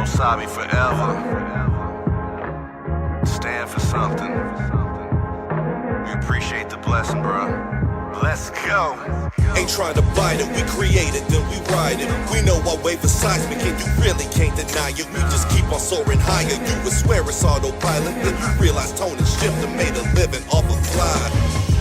Wasabi forever. Stand for something. We appreciate the blessing, bro. Let's go. Ain't trying to bite it, we create it, then we ride it. We know our wave is seismic and you really can't deny it. We just keep on soaring higher, you would swear it's autopilot. Then you realize tone and shift and made a living off of glide.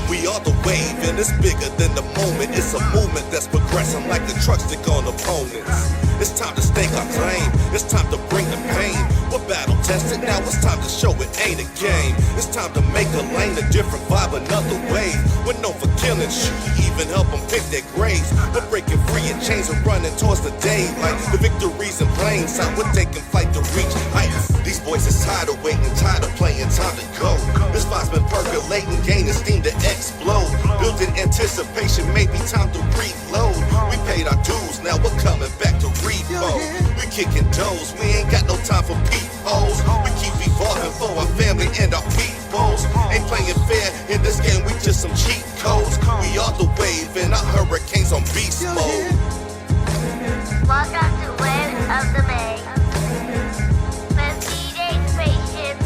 We are the wave and it's bigger than the moment. It's a movement that's progressing like the truck stick on opponents. It's time to stake our claim, it's time to bring the pain. We're battle tested, now it's time to show it ain't a game. It's time to make a lane, a different vibe, another wave. We're known for killing, shoot, even help them pick their graves. We're breaking free in chains and running towards the daylight. The victory's in plain sight, we're taking flight to reach heights. These boys is tired of waiting, tired of playing, time to go. This vibe's been percolating, gaining steam to explode. Building anticipation, maybe time to reload. We paid our dues, now we're coming back to repo. We kicking doors, we ain't got no time for peepholes. We keep evolving for our family and our peoples. Ain't playing fair in this game, we just some cheat codes. We are the wave and our hurricanes on beast mode. Welcome to Wave of the Bay. With DJ Spaceship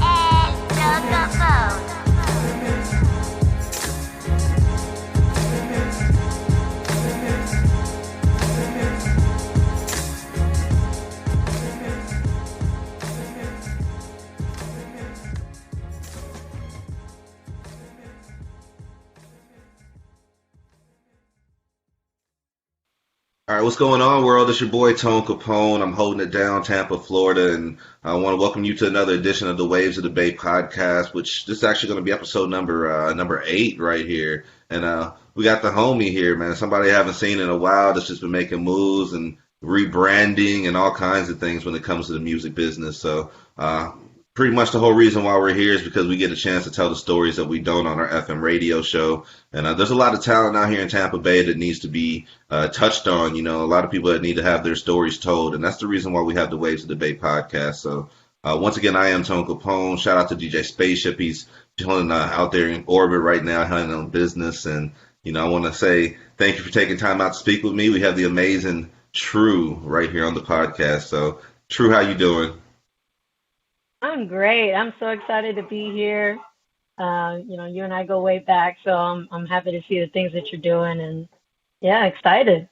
and Untitled. All right, what's going on, world? It's your boy Tone Capone. I'm holding it down, Tampa, Florida, and I want to welcome you to another edition of the Waves of the Bay podcast. Which this is actually going to be episode number 8 right here, and we got the homie here, man. Somebody I haven't seen in a while that's just been making moves and rebranding and all kinds of things when it comes to the music business. So pretty much the whole reason why we're here is because we get a chance to tell the stories that we don't on our FM radio show. And there's a lot of talent out here in Tampa Bay that needs to be touched on. You know, a lot of people that need to have their stories told. And that's the reason why we have the Waves of the Bay podcast. So once again, I am Tone Capone. Shout out to DJ Spaceship. He's chilling out there in orbit right now, handling business. And, you know, I want to say thank you for taking time out to speak with me. We have the amazing T.R.U.E right here on the podcast. So, T.R.U.E, how you doing? I'm great. I'm so excited to be here. You know, you and I go way back, so I'm happy to see the things that you're doing, and yeah, excited.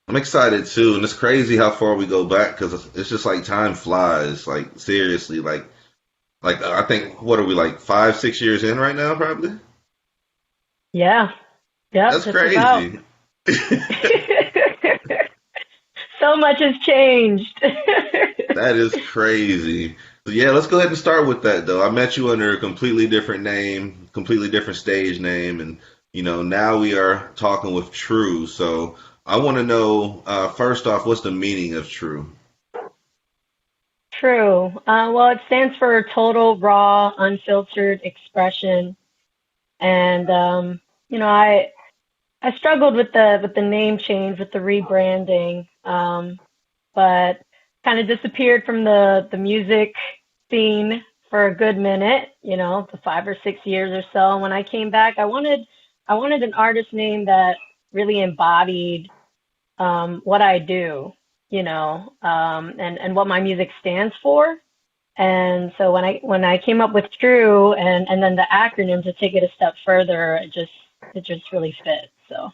I'm excited too, and it's crazy how far we go back because it's just like time flies. Like seriously, like I think what are we like 5-6 years in right now, probably? Yeah, that's crazy. So much has changed. That is crazy. Yeah, let's go ahead and start with that, though. I met you under a completely different name, completely different stage name, and, you know, now we are talking with T.R.U.E. So I want to know, first off, what's the meaning of T.R.U.E? True. Well, it stands for Total Raw Unfiltered Expression. And, you know, I struggled with the name change, with the rebranding, but kind of disappeared from the music scene for a good minute, you know, the 5 or 6 years or so. And when I came back, I wanted an artist name that really embodied what I do, you know, and what my music stands for. And so when I came up with T.R.U.E and then the acronym to take it a step further, it just really fit. So.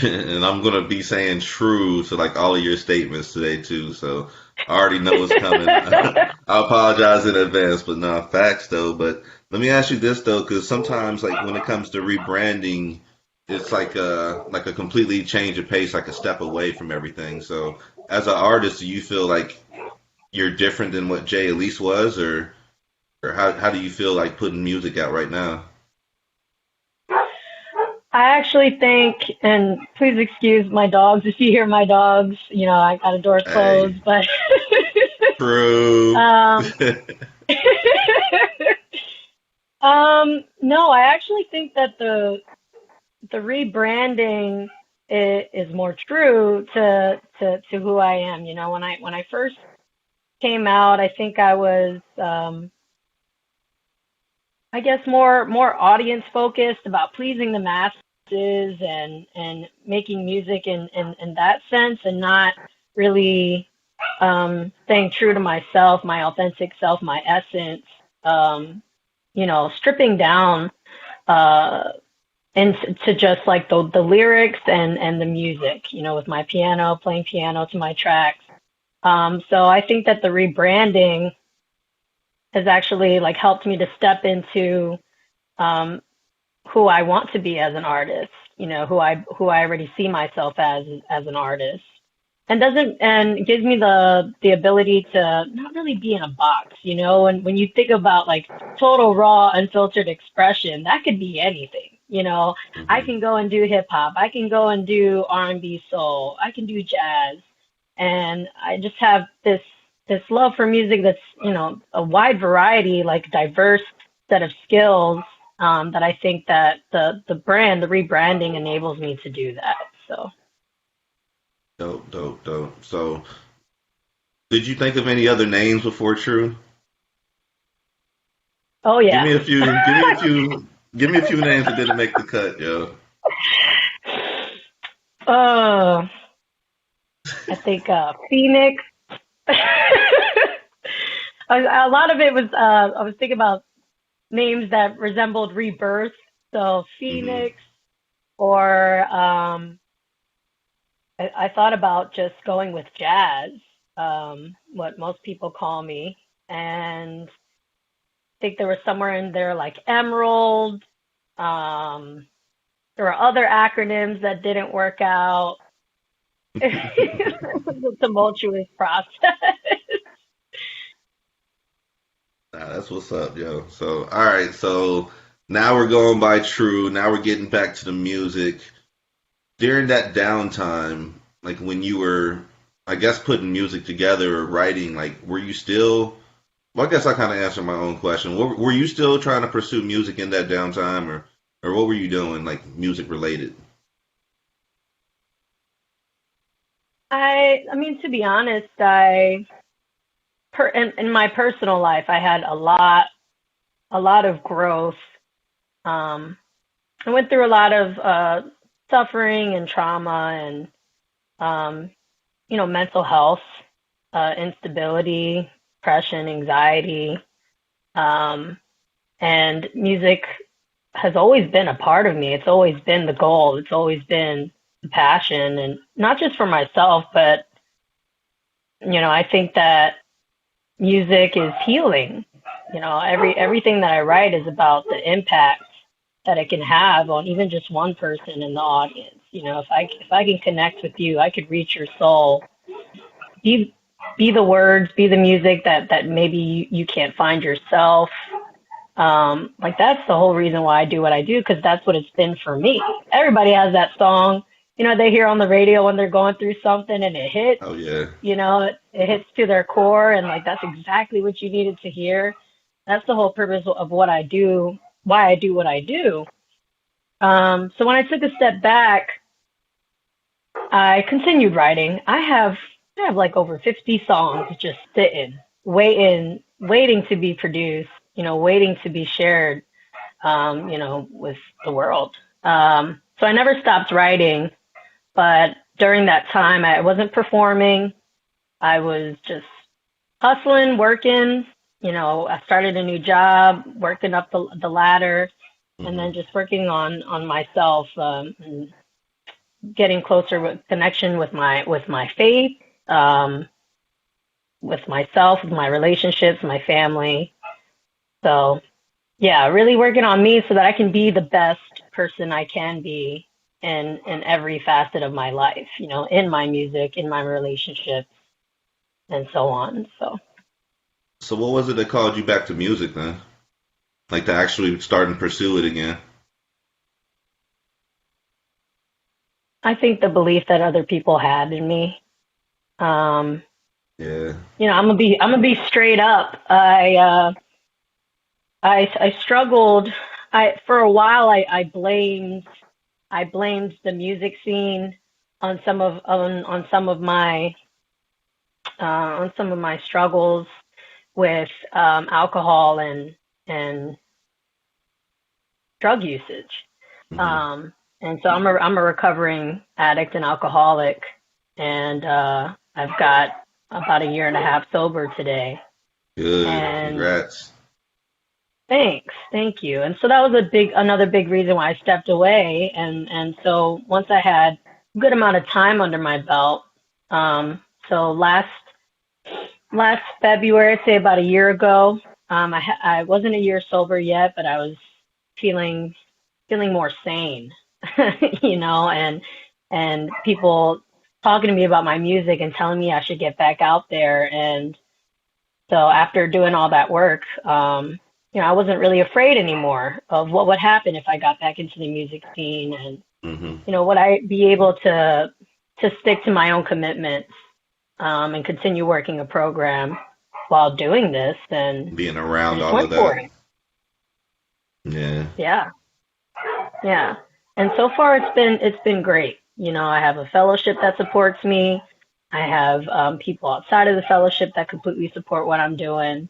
And I'm going to be saying T.R.U.E to like all of your statements today too. So I already know what's coming. I apologize in advance, but no, facts though. But let me ask you this though, because sometimes like when it comes to rebranding, it's like a completely change of pace, like a step away from everything. So as an artist, do you feel like you're different than what Elise was, or how do you feel like putting music out right now? I actually think, and please excuse my dogs if you hear my dogs, you know, I got a door closed, hey. But True. No, I actually think that the rebranding is more true to who I am. You know, when I first came out, I think I was I guess more audience focused, about pleasing the masses and making music in that sense, and not really staying true to myself, my authentic self, my essence, stripping down into just like the lyrics and the music, with my piano, playing piano to my tracks. So I think that the rebranding has actually like helped me to step into who I want to be as an artist, who I already see myself as an artist. And gives me the ability to not really be in a box, and when you think about like total raw unfiltered expression, that could be anything, I can go and do hip hop, I can go and do R&B soul, I can do jazz, and I just have this love for music that's, a wide variety, like diverse set of skills, that I think that the rebranding enables me to do that. So. Dope. So, did you think of any other names before True? Oh yeah. Give me a few. Give me a few names that didn't make the cut, yo. I think Phoenix. A lot of it was I was thinking about names that resembled rebirth. So Phoenix, or I thought about just going with jazz, what most people call me, and I think there was somewhere in there like Emerald. There were other acronyms that didn't work out. It was a tumultuous process. That's what's up, yo. So, all right. So now we're going by True. Now we're getting back to the music. During that downtime, like when you were, I guess, putting music together or writing, like, were you still, well, I guess I kind of answered my own question. Were you still trying to pursue music in that downtime, or what were you doing, like, music related? I mean, to be honest, in my personal life, I had a lot of growth. I went through a lot of suffering and trauma and, mental health, instability, depression, anxiety. And music has always been a part of me. It's always been the goal. It's always been the passion, and not just for myself, but, I think that music is healing. Everything that I write is about the impact that it can have on even just one person in the audience. If I can connect with you, I could reach your soul. Be the words, be the music that maybe you can't find yourself. Like that's the whole reason why I do what I do, because that's what it's been for me. Everybody has that song, they hear on the radio when they're going through something and it hits. Oh yeah. It hits to their core, and like that's exactly what you needed to hear. That's the whole purpose of what I do, why I do what I do. So when I took a step back, I continued writing. I have like over 50 songs just sitting, waiting to be produced, waiting to be shared, with the world. So I never stopped writing, but during that time, I wasn't performing. I was just hustling, working. I started a new job, working up the ladder, and then just working on myself, and getting closer with connection with my faith, with myself, with my relationships, my family. So yeah, really working on me so that I can be the best person I can be in every facet of my life, in my music, in my relationships, and so on. So what was it that called you back to music then? Like to actually start and pursue it again? I think the belief that other people had in me. Yeah. I'm gonna be straight up. I struggled. For a while I blamed the music scene on some of my struggles with alcohol and drug usage. And so I'm a recovering addict and alcoholic, and I've got about a year and a half sober today. Good. And Congrats. thanks, thank you. And so that was another big reason why I stepped away. And so once I had a good amount of time under my belt, so last February, I'd say about a year ago, I wasn't a year sober yet, but I was feeling more sane, you know, and people talking to me about my music and telling me I should get back out there. And so after doing all that work, you know, I wasn't really afraid anymore of what would happen if I got back into the music scene, and you know, would I be able to stick to my own commitments and continue working a program while doing this, and Being around just all went of for that. it. Yeah. Yeah. And so far it's been great. You know, I have a fellowship that supports me. I have people outside of the fellowship that completely support what I'm doing.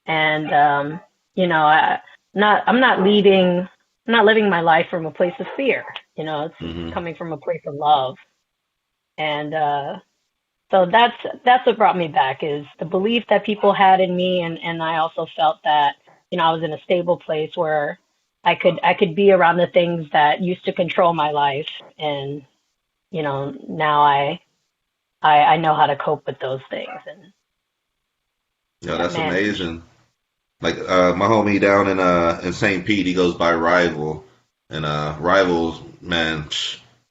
And you know, I'm not living my life from a place of fear. You know, it's coming from a place of love. And so that's what brought me back, is the belief that people had in me, and I also felt that, you know, I was in a stable place where I could be around the things that used to control my life, and you know, now I know how to cope with those things. And Yeah, that's man, amazing. Like my homie down in St. Pete, he goes by Rival, and Rival's, man,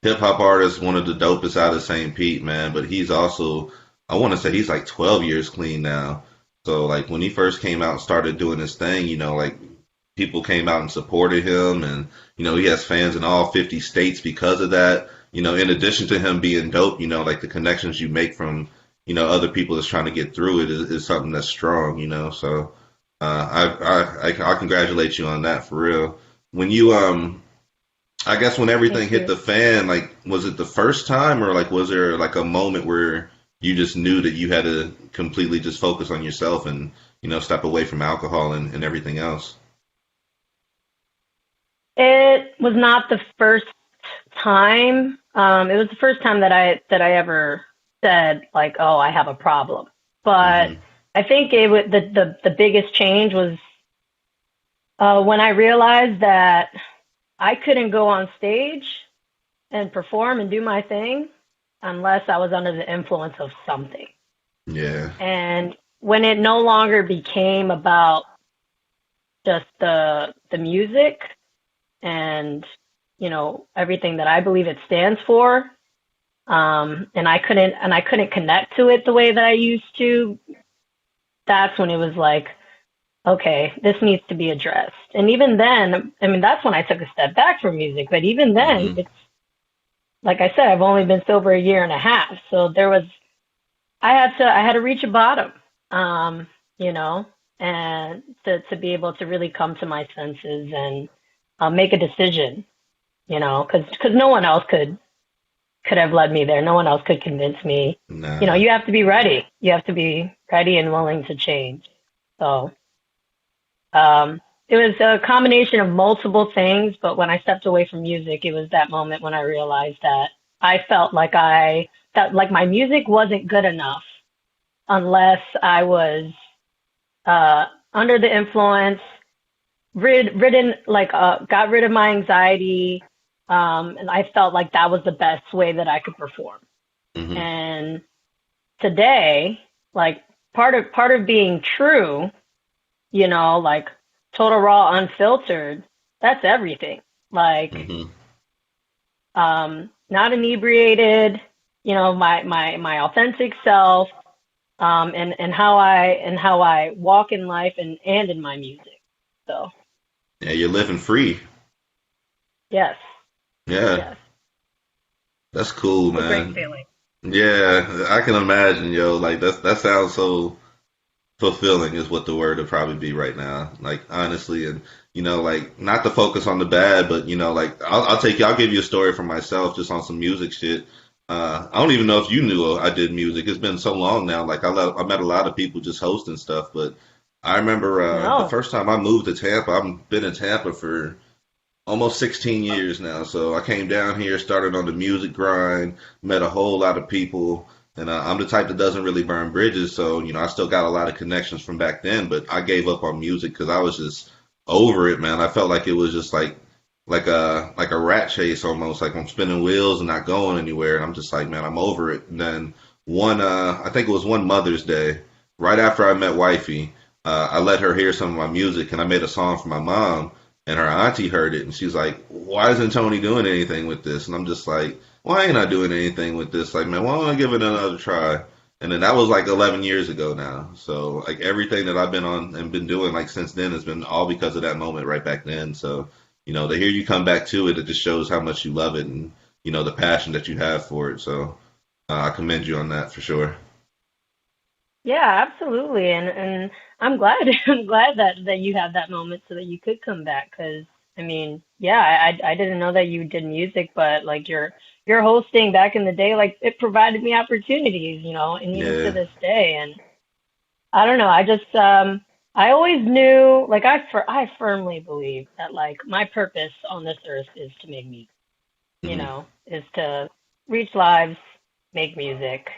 hip hop artist, one of the dopest out of St. Pete, man. But he's also, I want to say he's like 12 years clean now. So like when he first came out and started doing his thing, you know, like people came out and supported him, and you know, he has fans in all 50 states because of that. You know, in addition to him being dope, you know, like the connections you make from, you know, other people that's trying to get through it is something that's strong, you know. So I congratulate you on that, for real. When you I guess when everything thank hit you. the fan, like was it the first time, or like was there like a moment where you just knew that you had to completely just focus on yourself and, you know, step away from alcohol and everything else? It was not the first time. It was the first time that I ever said like, oh, I have a problem. But Hmm. I think the biggest change was when I realized that I couldn't go on stage and perform and do my thing unless I was under the influence of something. Yeah. And when it no longer became about just the music and, you know, everything that I believe it stands for, and I couldn't connect to it the way that I used to, that's when it was like, okay, this needs to be addressed. And even then, I mean, that's when I took a step back from music. But even then, Hmm. it's like I said, I've only been sober a year and a half. So I had to reach a bottom, you know, and to be able to really come to my senses and make a decision, you know, because no one else could have led me there. No one else could convince me. You know, Nah. you have to be ready. You have to be ready and willing to change. So it was a combination of multiple things, but when I stepped away from music, it was that moment when I realized that I felt like my music wasn't good enough unless I was under the influence, got rid of my anxiety, and I felt like that was the best way that I could perform. Hmm. And today, like part of being true, you know, like total raw unfiltered, that's everything. Like Hmm. not inebriated, you know, my authentic self, and how I walk in life and in my music. So Yeah, you're living free. yes, Yeah, yes, that's cool, it's a great man. feeling. Yeah, I can imagine, yo. Like that sounds so fulfilling is what the word would probably be right now. Like honestly, and you know, like not to focus on the bad, but you know, like I'll give you a story from myself just on some music shit. I don't even know if you knew I did music. It's been so long now. Like I met a lot of people just hosting stuff, but I remember the No, first time I moved to Tampa. I've been in Tampa for almost 16 years now. So I came down here, started on the music grind, met a whole lot of people. And I'm the type that doesn't really burn bridges, so I still got a lot of connections from back then. But I gave up on music because I was just over it, man. I felt like it was just like a rat chase almost, like I'm spinning wheels and not going anywhere. And I'm just like, man, I'm over it. And then I think it was one Mother's Day, right after I met wifey, I let her hear some of my music, and I made a song for my mom, and her auntie heard it, and she's like, why isn't Tony doing anything with this? And I'm just like, why ain't I doing anything with this? Like, man, why don't I give it another try? And then that was like 11 years ago now. So like everything that I've been on and been doing like since then has been all because of that moment right back then. So, to hear you come back to it, it just shows how much you love it and, the passion that you have for it. So I commend you on that for sure. Yeah, absolutely. And I'm glad I'm glad that you had that moment so that you could come back. Because I mean, yeah, I didn't know that you did music, but like your hosting back in the day, like it provided me opportunities, and even to Yeah. this day. And I don't know, I just I always knew, like I firmly believe that like my purpose on this earth is to make music, Hmm. is to reach lives, make music.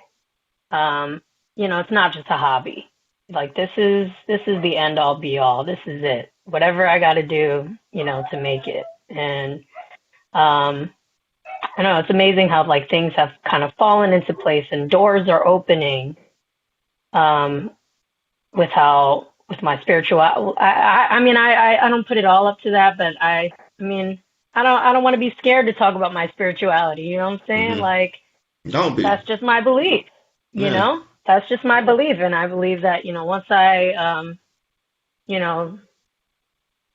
Um, it's not just a hobby. Like this is the end all be all. This is it. Whatever I got to do, to make it. And um, I know it's amazing how like things have kind of fallen into place and doors are opening. Um, with my spiritual. I mean, I don't put it all up to that, but I mean, I don't want to be scared to talk about my spirituality. You know what I'm saying? Hmm. Like Don't be. that's just my belief. You Yeah. know, that's just my belief, and I believe that once I you know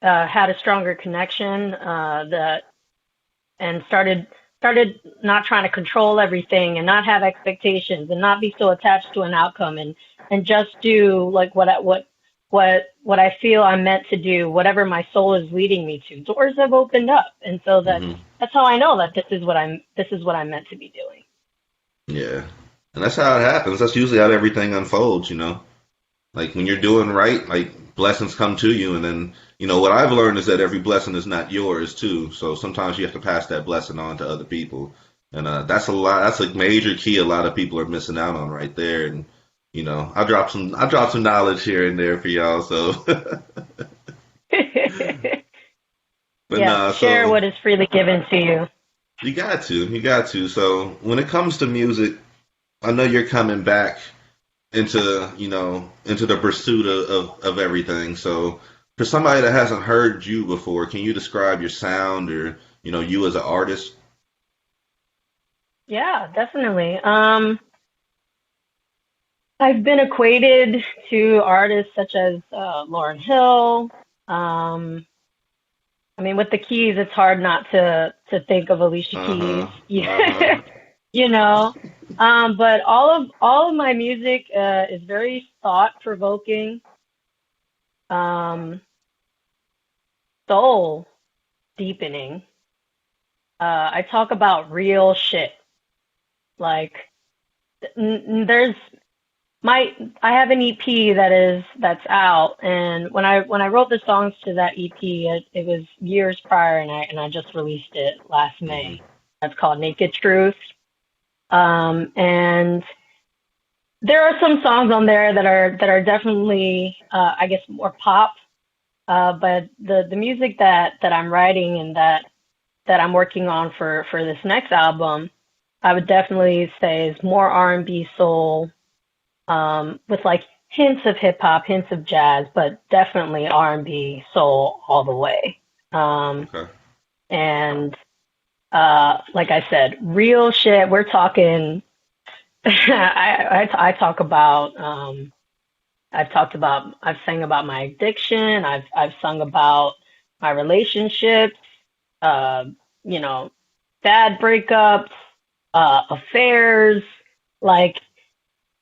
had a stronger connection that and started not trying to control everything and not have expectations and not be so attached to an outcome and just do like what I feel I'm meant to do, whatever my soul is leading me to. Doors have opened up, and so Hmm. that's how I know that this is what I'm meant to be doing. Yeah. And that's how it happens. That's usually how everything unfolds. Like when you're doing right, like blessings come to you, and then what I've learned is that every blessing is not yours too. So sometimes you have to pass that blessing on to other people, and that's a lot. That's a major key. A lot of people are missing out on right there. And I drop some knowledge here and there for y'all. So, but Yes, nah. share So what is freely given to you. you got to. So when it comes to music, I know you're coming back into the pursuit of everything. So for somebody that hasn't heard you before, can you describe your sound or you as an artist? Yeah, definitely. I've been equated to artists such as Lauryn Hill. Um, I mean, with the Keys, it's hard not to think of Alicia Uh Keys. huh. Uh huh. you know. But all of my music is very thought provoking, um, soul deepening. I talk about real shit. Like there's my I have an EP that's out, and when I wrote the songs to that EP, it was years prior, and I just released it last Hmm. May. That's called Naked Truth. And there are some songs on there that are definitely I guess more pop. But the music that I'm writing and that I'm working on for this next album, I would definitely say is more R&B soul, with like hints of hip hop, hints of jazz, but definitely R&B soul all the way. Um, Okay. and like I said, real shit. We're talking. I talk about. I've sang about my addiction. I've sung about my relationships. Uh, you know, bad breakups, affairs, like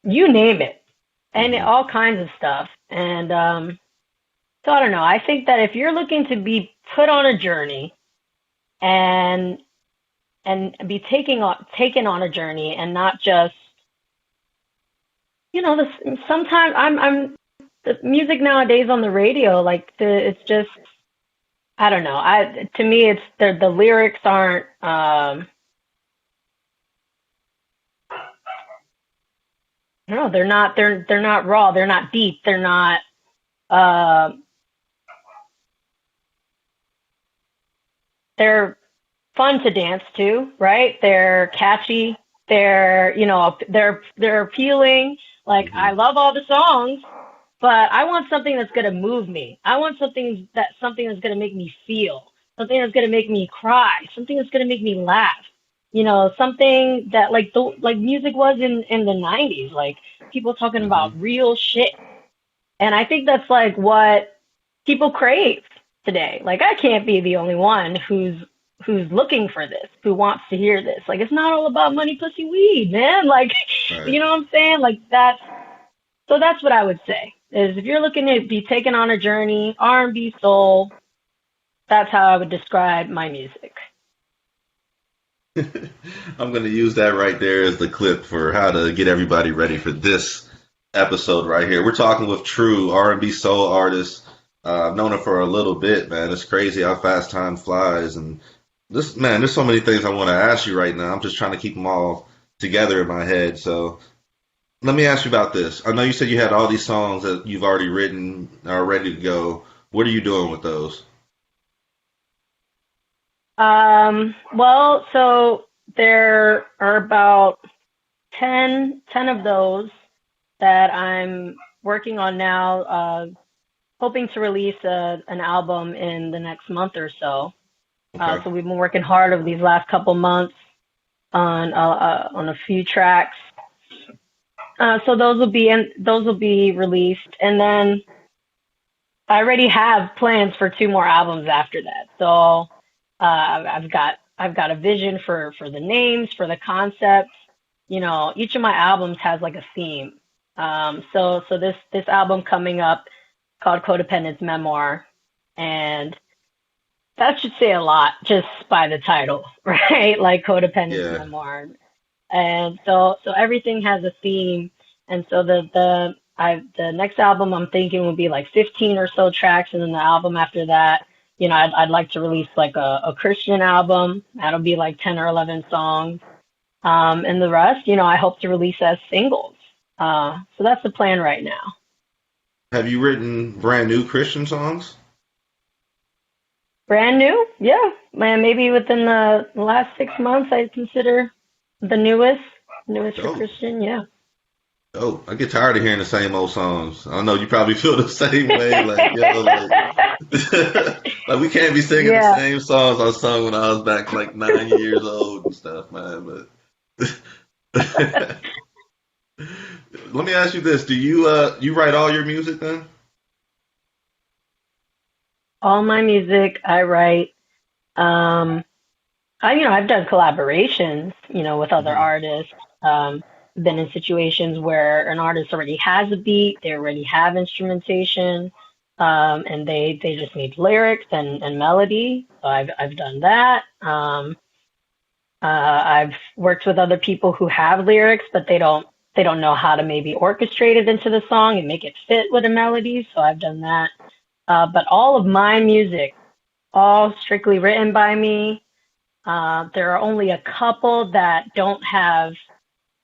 you name it, and Hmm. all kinds of stuff. And so I don't know. I think that if you're looking to be put on a journey and be taken on a journey and not just this sometimes I'm the music nowadays on the radio, like it's just I don't know. I to me it's the lyrics aren't I don't know, they're not raw, they're not deep, they're not uh they're fun to dance to, right? They're catchy, they're appealing. Like Hmm. I love all the songs, but I want something that's gonna move me. I want something that's gonna make me feel, something that's gonna make me cry, something that's gonna make me laugh. Something that like music was in the '90s, like people talking Hmm. about real shit. And I think that's like what people crave today. Like I can't be the only one who's looking for this, who wants to hear this. Like it's not all about money, pussy, weed, man. Like Right. you know what I'm saying? Like that's what I would say. Is if you're looking to be taken on a journey, R&B, soul, that's how I would describe my music. I'm going to use that right there as the clip for how to get everybody ready for this episode right here. We're talking with True R&B soul artist. I've known her for a little bit, man. It's crazy how fast time flies, and this man, there's so many things I want to ask you right now. I'm just trying to keep them all together in my head. So let me ask you about this. I know you said you had all these songs that you've already written are ready to go. What are you doing with those? Well, so there are about ten of those that I'm working on now, hoping to release an album in the next month or so. Okay. So we've been working hard over these last couple months on a few tracks. So those will be released, and then I already have plans for two more albums after that. So I've got a vision for the names, for the concepts. Each of my albums has like a theme. So this album coming up called Codependence Memoir, and that should say a lot just by the title, right? Like Codependence Yeah. Memoir. And so everything has a theme. And so the next album I'm thinking will be like 15 or so tracks, and then the album after that, I'd like to release like a Christian album. That'll be like 10 or 11 songs. And the rest, I hope to release as singles. So that's the plan right now. Have you written brand new Christian songs? Brand new? Yeah. Man, maybe within the last 6 months, I'd consider the newest for Dope. Christian. Yeah. Oh, I get tired of hearing the same old songs. I know you probably feel the same way. Like, like we can't be singing the Yeah. same songs I sung when I was back like 9 years old and stuff, man. But let me ask you this: Do you write all your music then? All my music I write. Um, I've done collaborations, with other Hmm. artists. Been in situations where an artist already has a beat, they already have instrumentation, and they just need lyrics and melody. So I've done that. I've worked with other people who have lyrics, but they don't know how to maybe orchestrate it into the song and make it fit with a melody. So I've done that. But all of my music, all strictly written by me. There are only a couple that don't have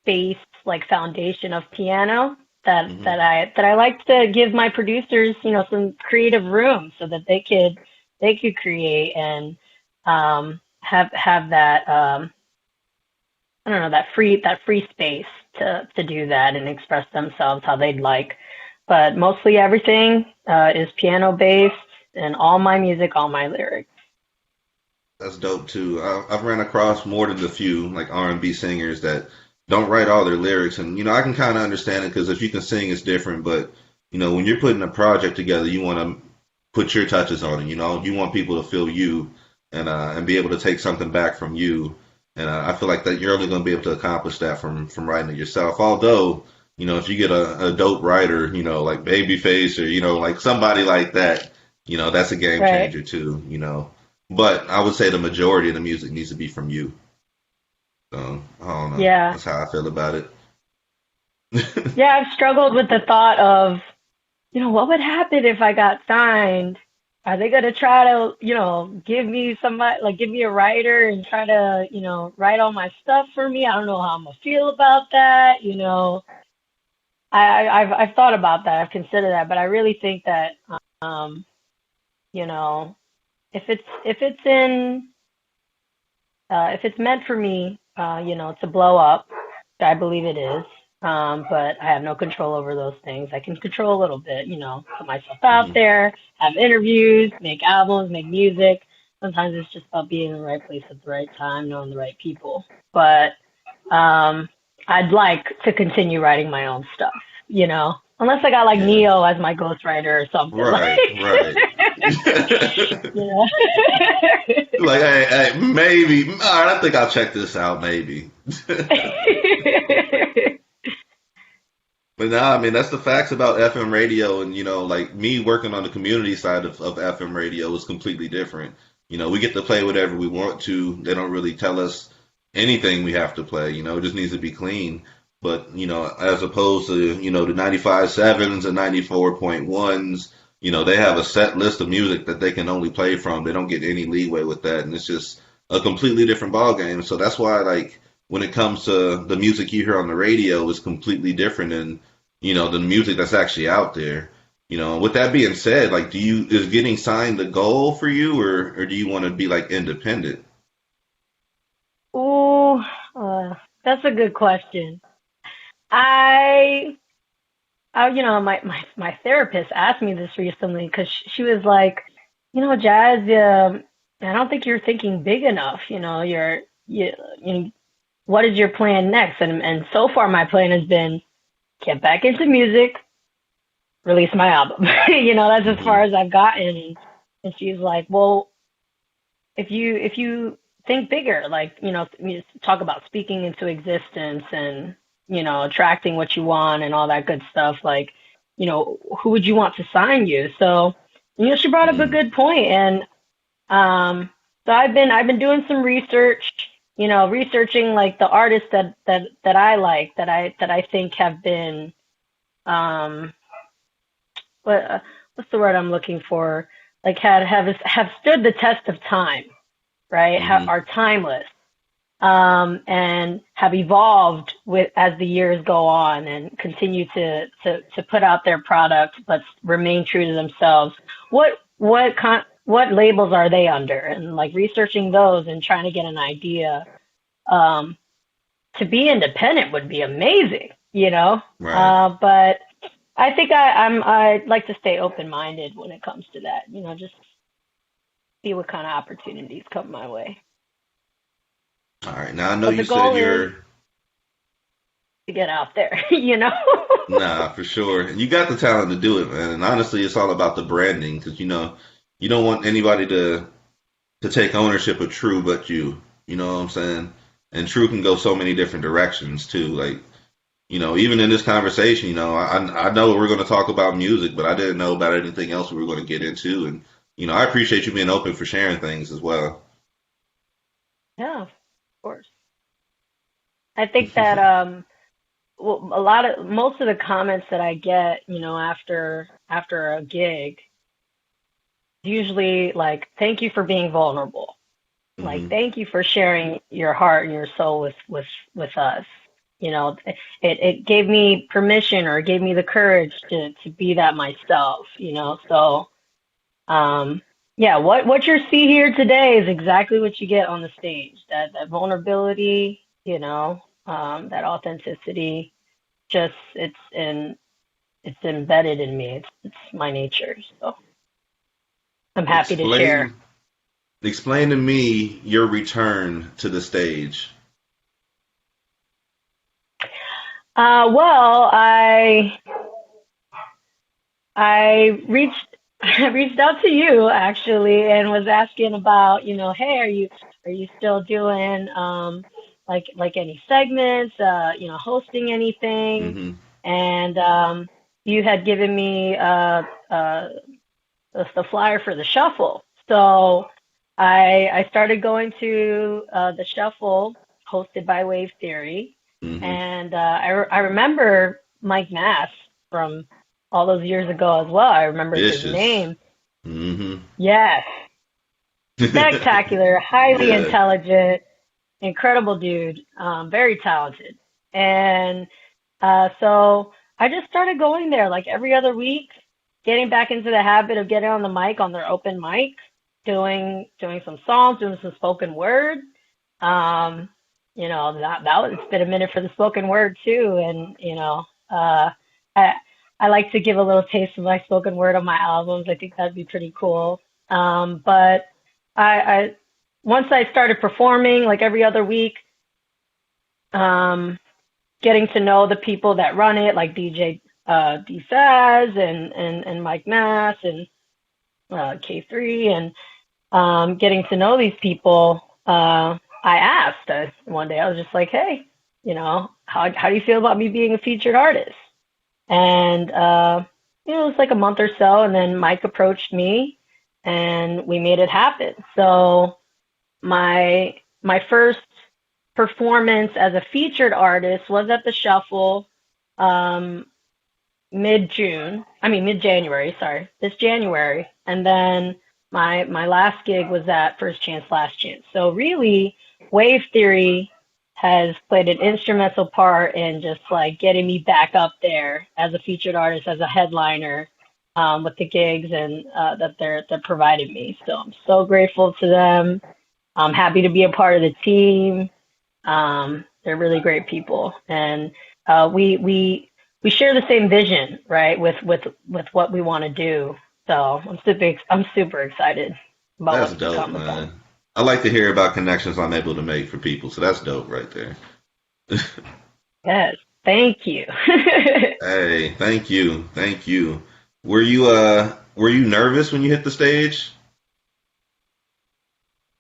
base like foundation of piano Hmm. that I like to give my producers, some creative room so that they could create and have that I don't know, that free space to do that and express themselves how they'd like. But mostly everything is piano based, and all my music, all my lyrics. That's dope too. I've ran across more than a few like R&B singers that don't write all their lyrics, and I can kind of understand it because if you can sing, it's different. But when you're putting a project together, you want to put your touches on it. You want people to feel you and be able to take something back from you. And I feel like that you're only going to be able to accomplish that from writing it yourself. Although, if you get a dope writer, like Babyface or like somebody like that, that's a game Right. changer too. But I would say the majority of the music needs to be from you. So I don't know. Yeah. That's how I feel about it. Yeah, I've struggled with the thought of, what would happen if I got signed? Are they gonna try to, give me somebody, like give me a writer and try to, write all my stuff for me? I don't know how I'm gonna feel about that. I've thought about that. I've considered that, but I really think that, you know, if it's in, if it's meant for me, you know, to blow up, I believe it is. But I have no control over those things. I can control a little bit, you know, put myself out there, have interviews, make albums, make music. Sometimes it's just about being in the right place at the right time, knowing the right people. But I'd like to continue writing my own stuff, you know, unless I got like Neo as my ghostwriter or something. Right, right. You know? Like, hey, maybe. All right, I think I'll check this out, maybe. But no, I mean, that's the facts about FM radio. And, you know, like me working on the community side of FM radio is completely different. You know, we get to play whatever we want to. They don't really tell us anything we have to play. You know, it just needs to be clean. But, you know, as opposed to, you know, the 95.7s and 94.1s, you know, they have a set list of music that they can only play from. They don't get any leeway with that. And it's just a completely different ballgame. So that's why, like, when it comes to the music you hear on the radio is completely different than, you know, the music that's actually out there. You know, with that being said, like, is getting signed the goal for you, or do you want to be like independent? Ooh, that's a good question. You know, my therapist asked me this recently because she was like, you know, Jazz, I don't think you're thinking big enough. You know, what is your plan next? And so far, my plan has been get back into music, release my album. You know, that's as far as I've gotten. And she's like, well, if you think bigger, like, you know, you talk about speaking into existence and, you know, attracting what you want and all that good stuff, like, you know, who would you want to sign you? So, you know, she brought up a good point. And so I've been doing some research, you know, researching like the artists that I like, that I think have been, what's the word I'm looking for? Like have stood the test of time, right? Are timeless, and have evolved as the years go on and continue to put out their product, but remain true to themselves. What labels are they under? And like researching those and trying to get an idea. To be independent would be amazing, you know. Right. But I think I'd like to stay open-minded when it comes to that. You know, just see what kind of opportunities come my way. All right. Now I know you said you're to get out there, you know. Nah, for sure. You got the talent to do it, man. And honestly, it's all about the branding, because, you know, you don't want anybody to take ownership of T.R.U.E but you. You know what I'm saying? And T.R.U.E can go so many different directions too. Like, you know, even in this conversation, you know, I know we're going to talk about music, but I didn't know about anything else we were going to get into. And, you know, I appreciate you being open for sharing things as well. Yeah, of course. I think that most of the comments that I get, you know, after a gig, usually like, thank you for being vulnerable. Like, thank you for sharing your heart and your soul with us. You know, it gave me permission, or it gave me the courage to be that myself, you know. So, yeah, what you see here today is exactly what you get on the stage. That vulnerability, you know, that authenticity, just it's embedded in me. It's my nature. So I'm happy to share. Explain to me your return to the stage. Well, I reached out to you actually, and was asking about, you know, hey, are you still doing like any segments, you know, hosting anything? And you had given me the flyer for the shuffle, so I started going to the shuffle hosted by Wave Theory. And I remember Mike Mass from all those years ago as well. I remember his name. Yes. Spectacular, highly intelligent, incredible dude, very talented. And so I just started going there like every other week, getting back into the habit of getting on the mic on their open mic, doing some songs, doing some spoken word. That was, it's been a minute for the spoken word too, and I like to give a little taste of my spoken word on my albums. I think that'd be pretty cool. But I once I started performing like every other week, getting to know the people that run it, like DJ D Faz and Mike Nass and K3, and getting to know these people. I asked one day, I was just like, hey, how do you feel about me being a featured artist? And, it was like a month or so, and then Mike approached me, and we made it happen. So my first performance as a featured artist was at the Shuffle, mid-January, this January. And then my last gig was at First Chance, Last Chance. So really, Wave Theory has played an instrumental part in just like getting me back up there as a featured artist, as a headliner, with the gigs and that they're providing me. So I'm so grateful to them. I'm happy to be a part of the team. They're really great people, and we share the same vision, right? With what we want to do. So I'm super excited about That's what's to dope, come. man. I like to hear about connections I'm able to make for people, so that's dope right there. Yes, thank you. Hey, thank you. Were you nervous when you hit the stage?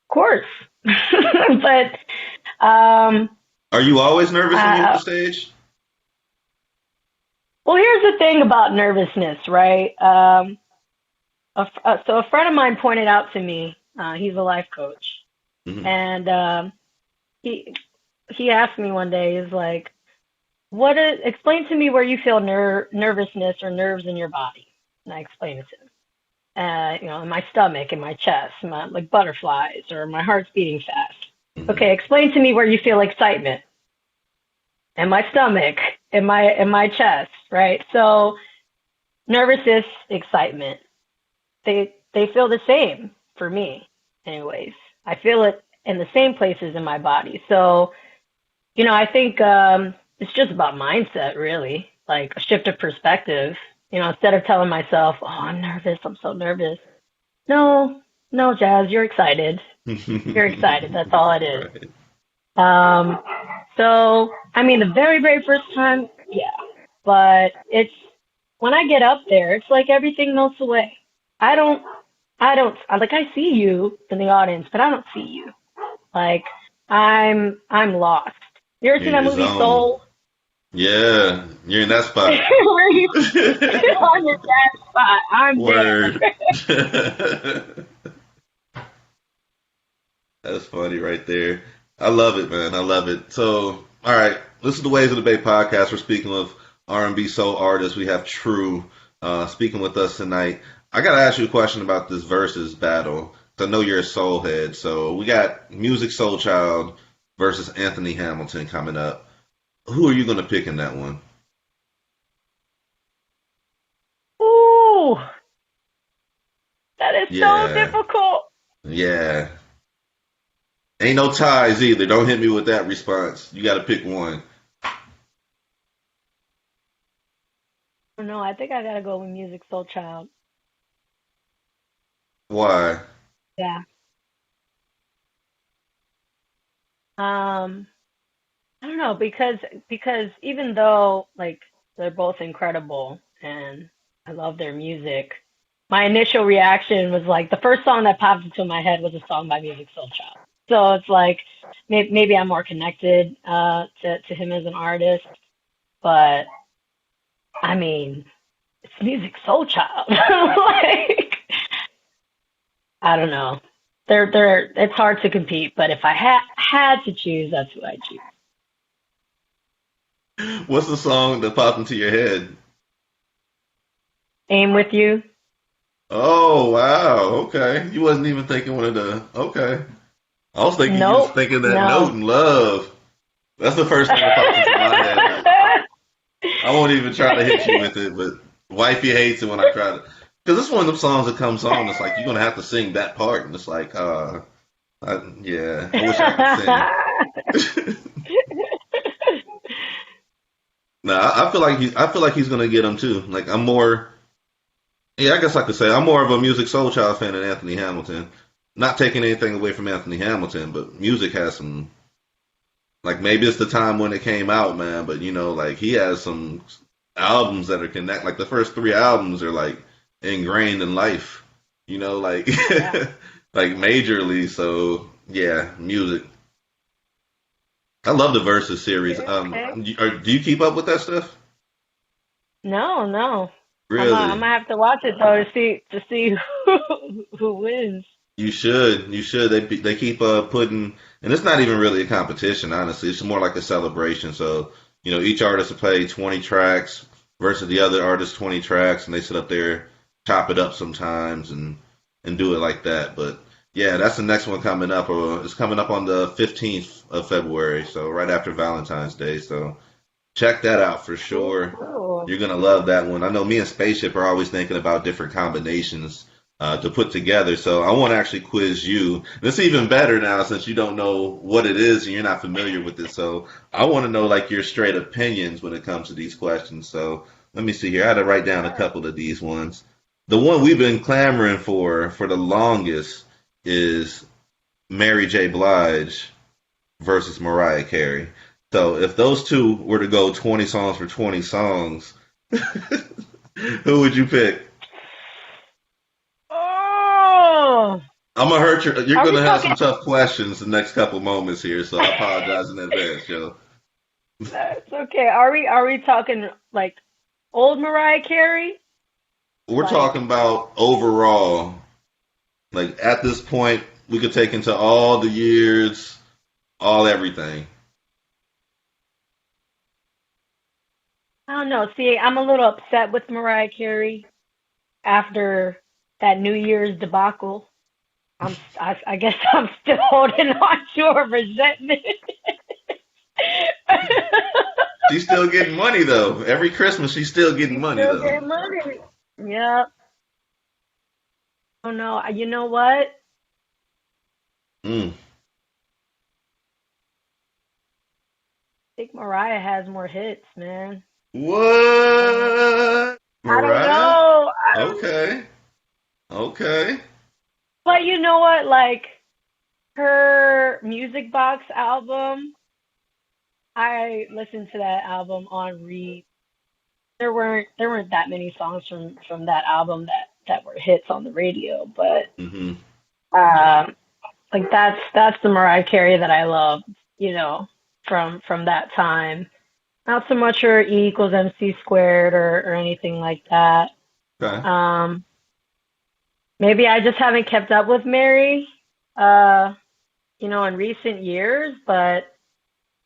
Of course, but Are you always nervous when you hit the stage? well, here's the thing about nervousness, right? So a friend of mine pointed out to me, he's a life coach, Mhm. and he asked me one day, he's like, explain to me where you feel nervousness or nerves in your body. And I explained it to him. In my stomach, in my chest, like butterflies, or my heart's beating fast. Mhm. Okay, explain to me where you feel excitement. In my stomach, in my chest, right? So nervousness, excitement, they feel the same for me, anyways. I feel it in the same places in my body. So, I think it's just about mindset, really, like a shift of perspective. Instead of telling myself, "Oh, I'm nervous. I'm so nervous." No, Jazz, you're excited. You're excited. That's all it is. Right. So, the very, very first time, yeah. But it's when I get up there, it's like everything melts away. I see you in the audience, but I don't see you. Like, I'm lost. You ever seen that movie Soul? Yeah, you're in that spot. Where you I'm in that spot. I'm Word. there. That's funny right there. I love it, man. I love it. So, all right, this is the Waves of the Bay podcast. We're speaking with R&B soul artist. We have T.R.U.E speaking with us tonight. I got to ask you a question about this versus battle. I know you're a soul head. So we got Music Soul Child versus Anthony Hamilton coming up. Who are you going to pick in that one? Ooh, that is Yeah. so difficult. Yeah. Ain't no ties either. Don't hit me with that response. You got to pick one. No, I think I gotta go with Music Soul Child. Why? Yeah. I don't know, because even though like they're both incredible and I love their music, my initial reaction was like the first song that popped into my head was a song by Music Soul Child. So it's like maybe I'm more connected to him as an artist, but it's Music Soul Child. Like, I don't know. It's hard to compete, but if I had to choose, that's who I'd choose. What's the song that popped into your head? Aim With You. Oh, wow. Okay. You wasn't even thinking one of the. Okay. I was thinking you was thinking that note in love. That's the first thing that popped into my head. I won't even try to hit you with it, but wifey hates it when I try to. Because it's one of them songs that comes on. It's like you're gonna have to sing that part, and it's like, yeah, I wish I could sing. No, I feel like he's gonna get him too. Like I'm more, yeah, I guess I could say I'm more of a Music Soul Child fan than Anthony Hamilton. Not taking anything away from Anthony Hamilton, but music has some, like maybe it's the time when it came out, man. But like he has some albums that are connect. Like the first three albums are like ingrained in life. Like Yeah. like majorly. So yeah, music. I love the Versus series. Okay. Do you keep up with that stuff? No, no. I'm Really? gonna have to watch it though to see who wins. You should. You should. They keep putting, and it's not even really a competition. Honestly, it's more like a celebration. So each artist will play 20 tracks versus the other artist 20 tracks, and they sit up there, chop it up sometimes, and do it like that. But yeah, that's the next one coming up. It's coming up on the 15th of February, so right after Valentine's Day. So check that out for sure. Cool. You're gonna love that one. I know me and Spaceship are always thinking about different combinations to put together. So I want to actually quiz you. And it's even better now since you don't know what it is and you're not familiar with it. So I want to know like your straight opinions when it comes to these questions. So let me see here. I had to write down a couple of these ones. The one we've been clamoring for the longest is Mary J. Blige versus Mariah Carey. So if those two were to go 20 songs for 20 songs, who would you pick? Oh, I'm gonna hurt your. You're are we gonna have some talking? tough questions the next couple moments here, so I apologize in advance, yo. That's okay. Are we talking like old Mariah Carey? We're Like, talking about overall. Like at this point, we could take into all the years, all everything. I don't know. See, I'm a little upset with Mariah Carey after that New Year's debacle. I guess I'm still holding on to a resentment. She's still getting money though. Every Christmas, she's still getting money Still though. getting money. Yep. Oh no. You know what? Mm. I think Mariah has more hits, man. What? I don't Mariah? know. I don't. Okay. Okay. But you know what? Like her Music Box album, I listened to that album on repeat. There weren't that many songs from that album that were hits on the radio, but Hmm. um, like that's the Mariah Carey that I love, from that time. Not so much her E equals MC squared or anything like that. Okay. Um, maybe I just haven't kept up with Mary, uh, in recent years, but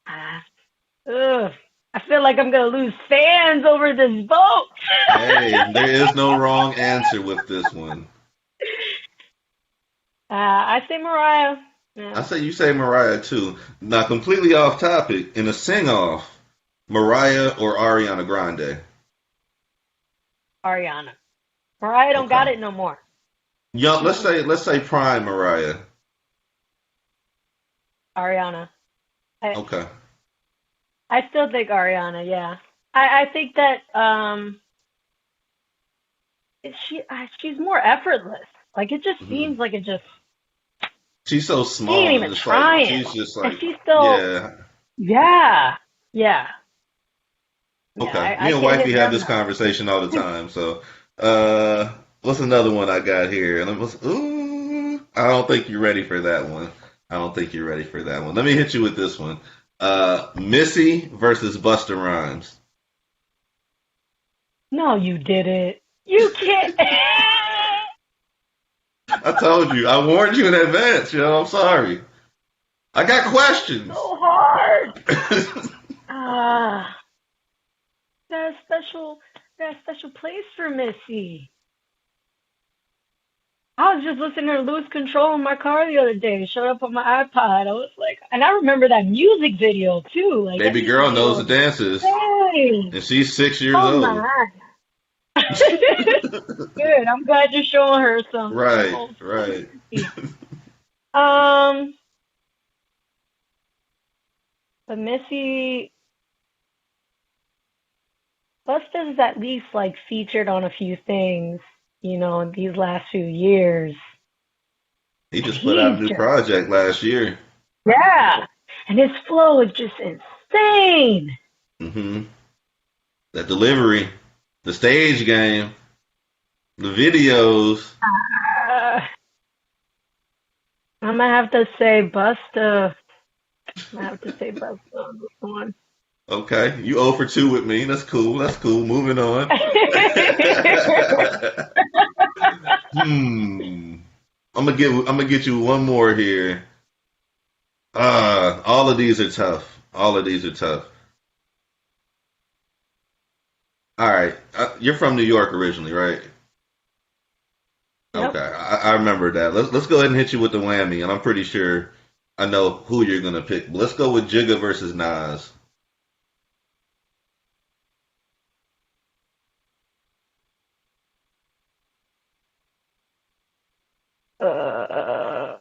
uh, ugh, I feel like I'm gonna lose fans over this vote. Hey, there is no wrong answer with this one. I say Mariah. I Yeah, say you say Mariah too. Now, completely off topic, in a sing off, Mariah or Ariana Grande? Ariana. Mariah don't got Okay. it no more. Young, Mm-mm. let's say prime Mariah. Ariana. I Okay. I still think Ariana. Yeah. I think that she's more effortless. Like it just Hmm. seems like it just She's so she ain't small, and even it's like trying, she's just and like, she's still yeah. yeah yeah yeah. Okay. I Me and can't wifey hit have nothing this else. conversation all the time. So, what's another one I got here? And ooh, I don't think you're ready for that one. I don't think you're ready for that one. Let me hit you with this one. Missy versus Busta Rhymes. No, you didn't. You can't. I told you. I warned you in advance. I'm sorry. I got questions. So hard. Ah, got a special place for Missy. I was just listening to Lose Control in my car the other day. It showed up on my iPod. I was like, and I remember that music video too. Like that Baby music girl knows video the was dances, insane. and she's 6 years Oh old. my. Good. I'm glad you're showing her some Right, old right. um but Missy Busta's is at least like featured on a few things, in these last few years. He And just put out a he's new just project last year. yeah. And his flow is just insane. Hmm. That delivery, the stage game, the videos. Uh, I'm gonna have to say Busta. I'm gonna have to say Busta on this one. Okay, you 0 for 2 with me. That's cool. That's cool. Moving on. Hmm. I'm gonna get you one more here. All of these are tough. All of these are tough. All right, you're from New York originally, right? Yep. Okay, I remember that. Let's go ahead and hit you with the whammy, and I'm pretty sure I know who you're gonna pick. But let's go with Jigga versus Nas. Uh,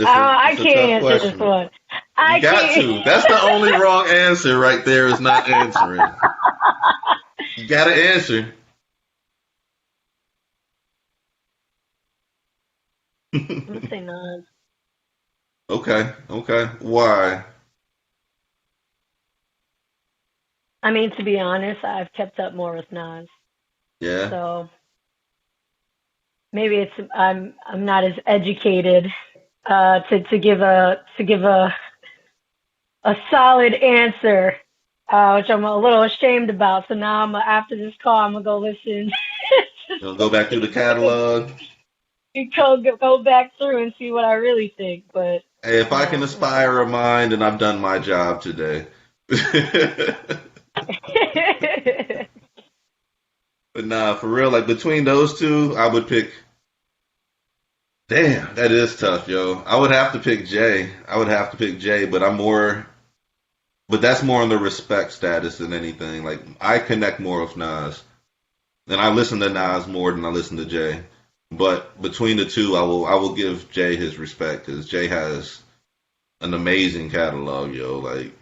I It's a tough can't answer this question. one. You I got can't. to. That's the only wrong answer right there is not answering. You got to answer. I'm gonna say Nas. Okay, okay. Why? I mean, to be honest, I've kept up more with Nas, Yeah. so maybe I'm not as educated to give a solid answer, which I'm a little ashamed about. So now after this call, I'm gonna go listen. You know, go back through the catalog. Go back through and see what I really think. But Hey, if I can no. inspire a mind, then I've done my job today. But nah, for real, like between those two, I would pick. Damn, that is tough, yo. I would have to pick Jay. I would have to pick Jay, but but that's more on the respect status than anything. Like I connect more with Nas, and I listen to Nas more than I listen to Jay. But between the two, I will give Jay his respect because Jay has an amazing catalog, yo. Like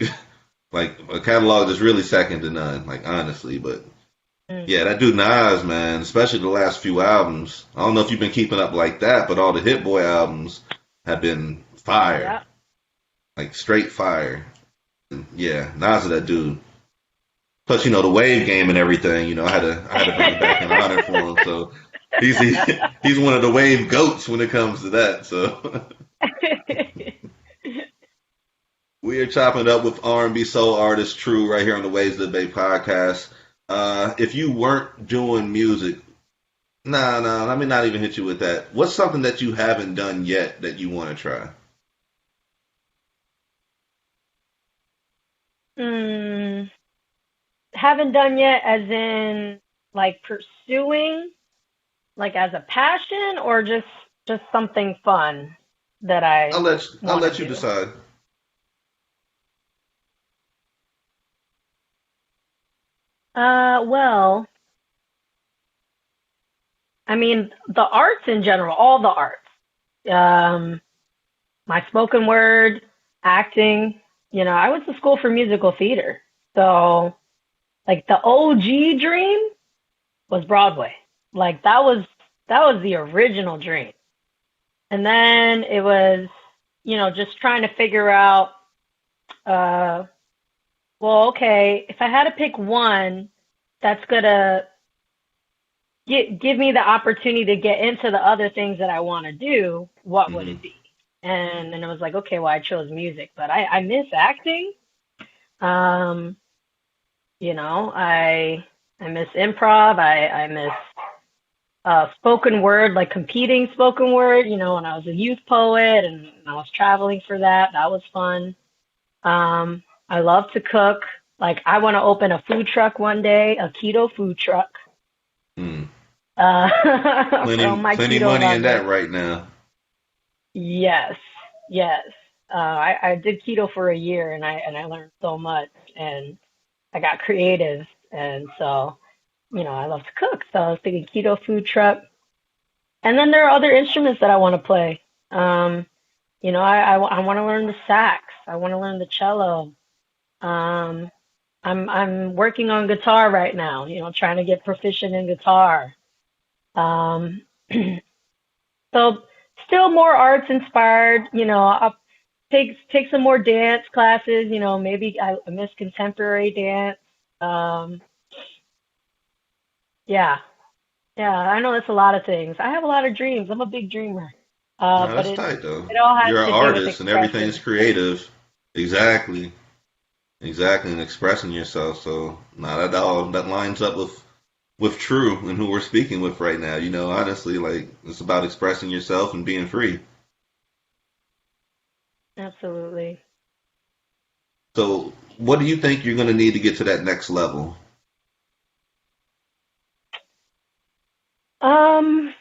like a catalog that's really second to none. Like honestly, but Mm, yeah, that dude Nas, man, especially the last few albums. I don't know if you've been keeping up like that, but all the Hit Boy albums have been fire, yeah. like straight fire. And yeah, Nas is that dude. Plus, the wave game and everything. I had to bring it back in honor for him. So he's one of the wave goats when it comes to that. So we are chopping it up with R&B soul artist T.R.U.E right here on the Waves of the Bay podcast. If you weren't doing music, nah, let me not even hit you with that. What's something that you haven't done yet that you want to try? mm, haven't done yet, as in like pursuing, like as a passion, or just something fun that I I'll want to let you do. decide. Well, I mean, the arts in general, all the arts. Um, my spoken word, acting. I went to school for musical theater. So, like the OG dream was Broadway. Like that was the original dream. And then it was, just trying to figure out, uh, well, okay, if I had to pick one that's gonna give me the opportunity to get into the other things that I want to do, what would Hmm. it be? And then it was like, okay, well, I chose music, but I miss acting. Um, I miss improv. I miss spoken word, like competing spoken word. When I was a youth poet and I was traveling for that, that was fun. I love to cook. Like I want to open a food truck one day, a keto food truck. Hmm. from my Plenty keto money in level. that right now. Yes, yes. I did keto for a year, and I learned so much, and I got creative, and so I love to cook. So I was thinking keto food truck, and then there are other instruments that I want to play. Um, I want to learn the sax. I want to learn the cello. Um, I'm working on guitar right now. Trying to get proficient in guitar. Um, so still more arts inspired. I'll take some more dance classes. Maybe I miss contemporary dance. Um, yeah, yeah. I know that's a lot of things. I have a lot of dreams. I'm a big dreamer. No, But that's it tight though. it all has You're an to do with artist and everything's expression. creative. Exactly. Exactly, and expressing yourself. So nah, that lines up with True and who we're speaking with right now. Honestly, like it's about expressing yourself and being free. Absolutely. So what do you think you're gonna need to get to that next level? Um,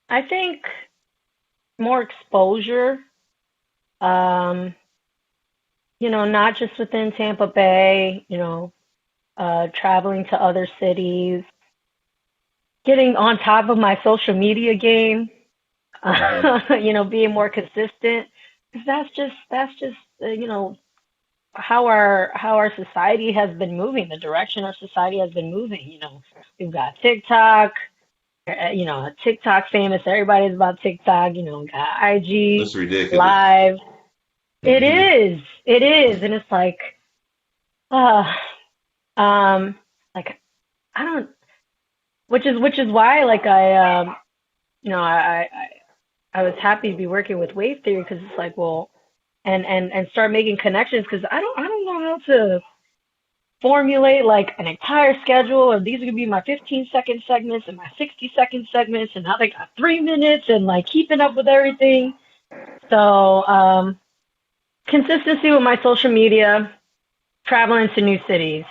I think more exposure. Um, not just within Tampa Bay. Traveling to other cities, getting on top of my social media game. Hmm. Being more consistent. 'Cause that's just how our society has been moving, the direction our society has been moving. We've got TikTok, TikTok famous. Everybody's about TikTok. Got IG That's ridiculous. live. It Hmm. is, it is, and it's uh, um, like I don't, which is why I was happy to be working with Wave Theory because it's well, and start making connections because I don't know how to formulate an entire schedule, or these are gonna be my 15-second segments and my 60-second segments, and now they got 3 minutes, and keeping up with everything. So consistency with my social media, traveling to new cities,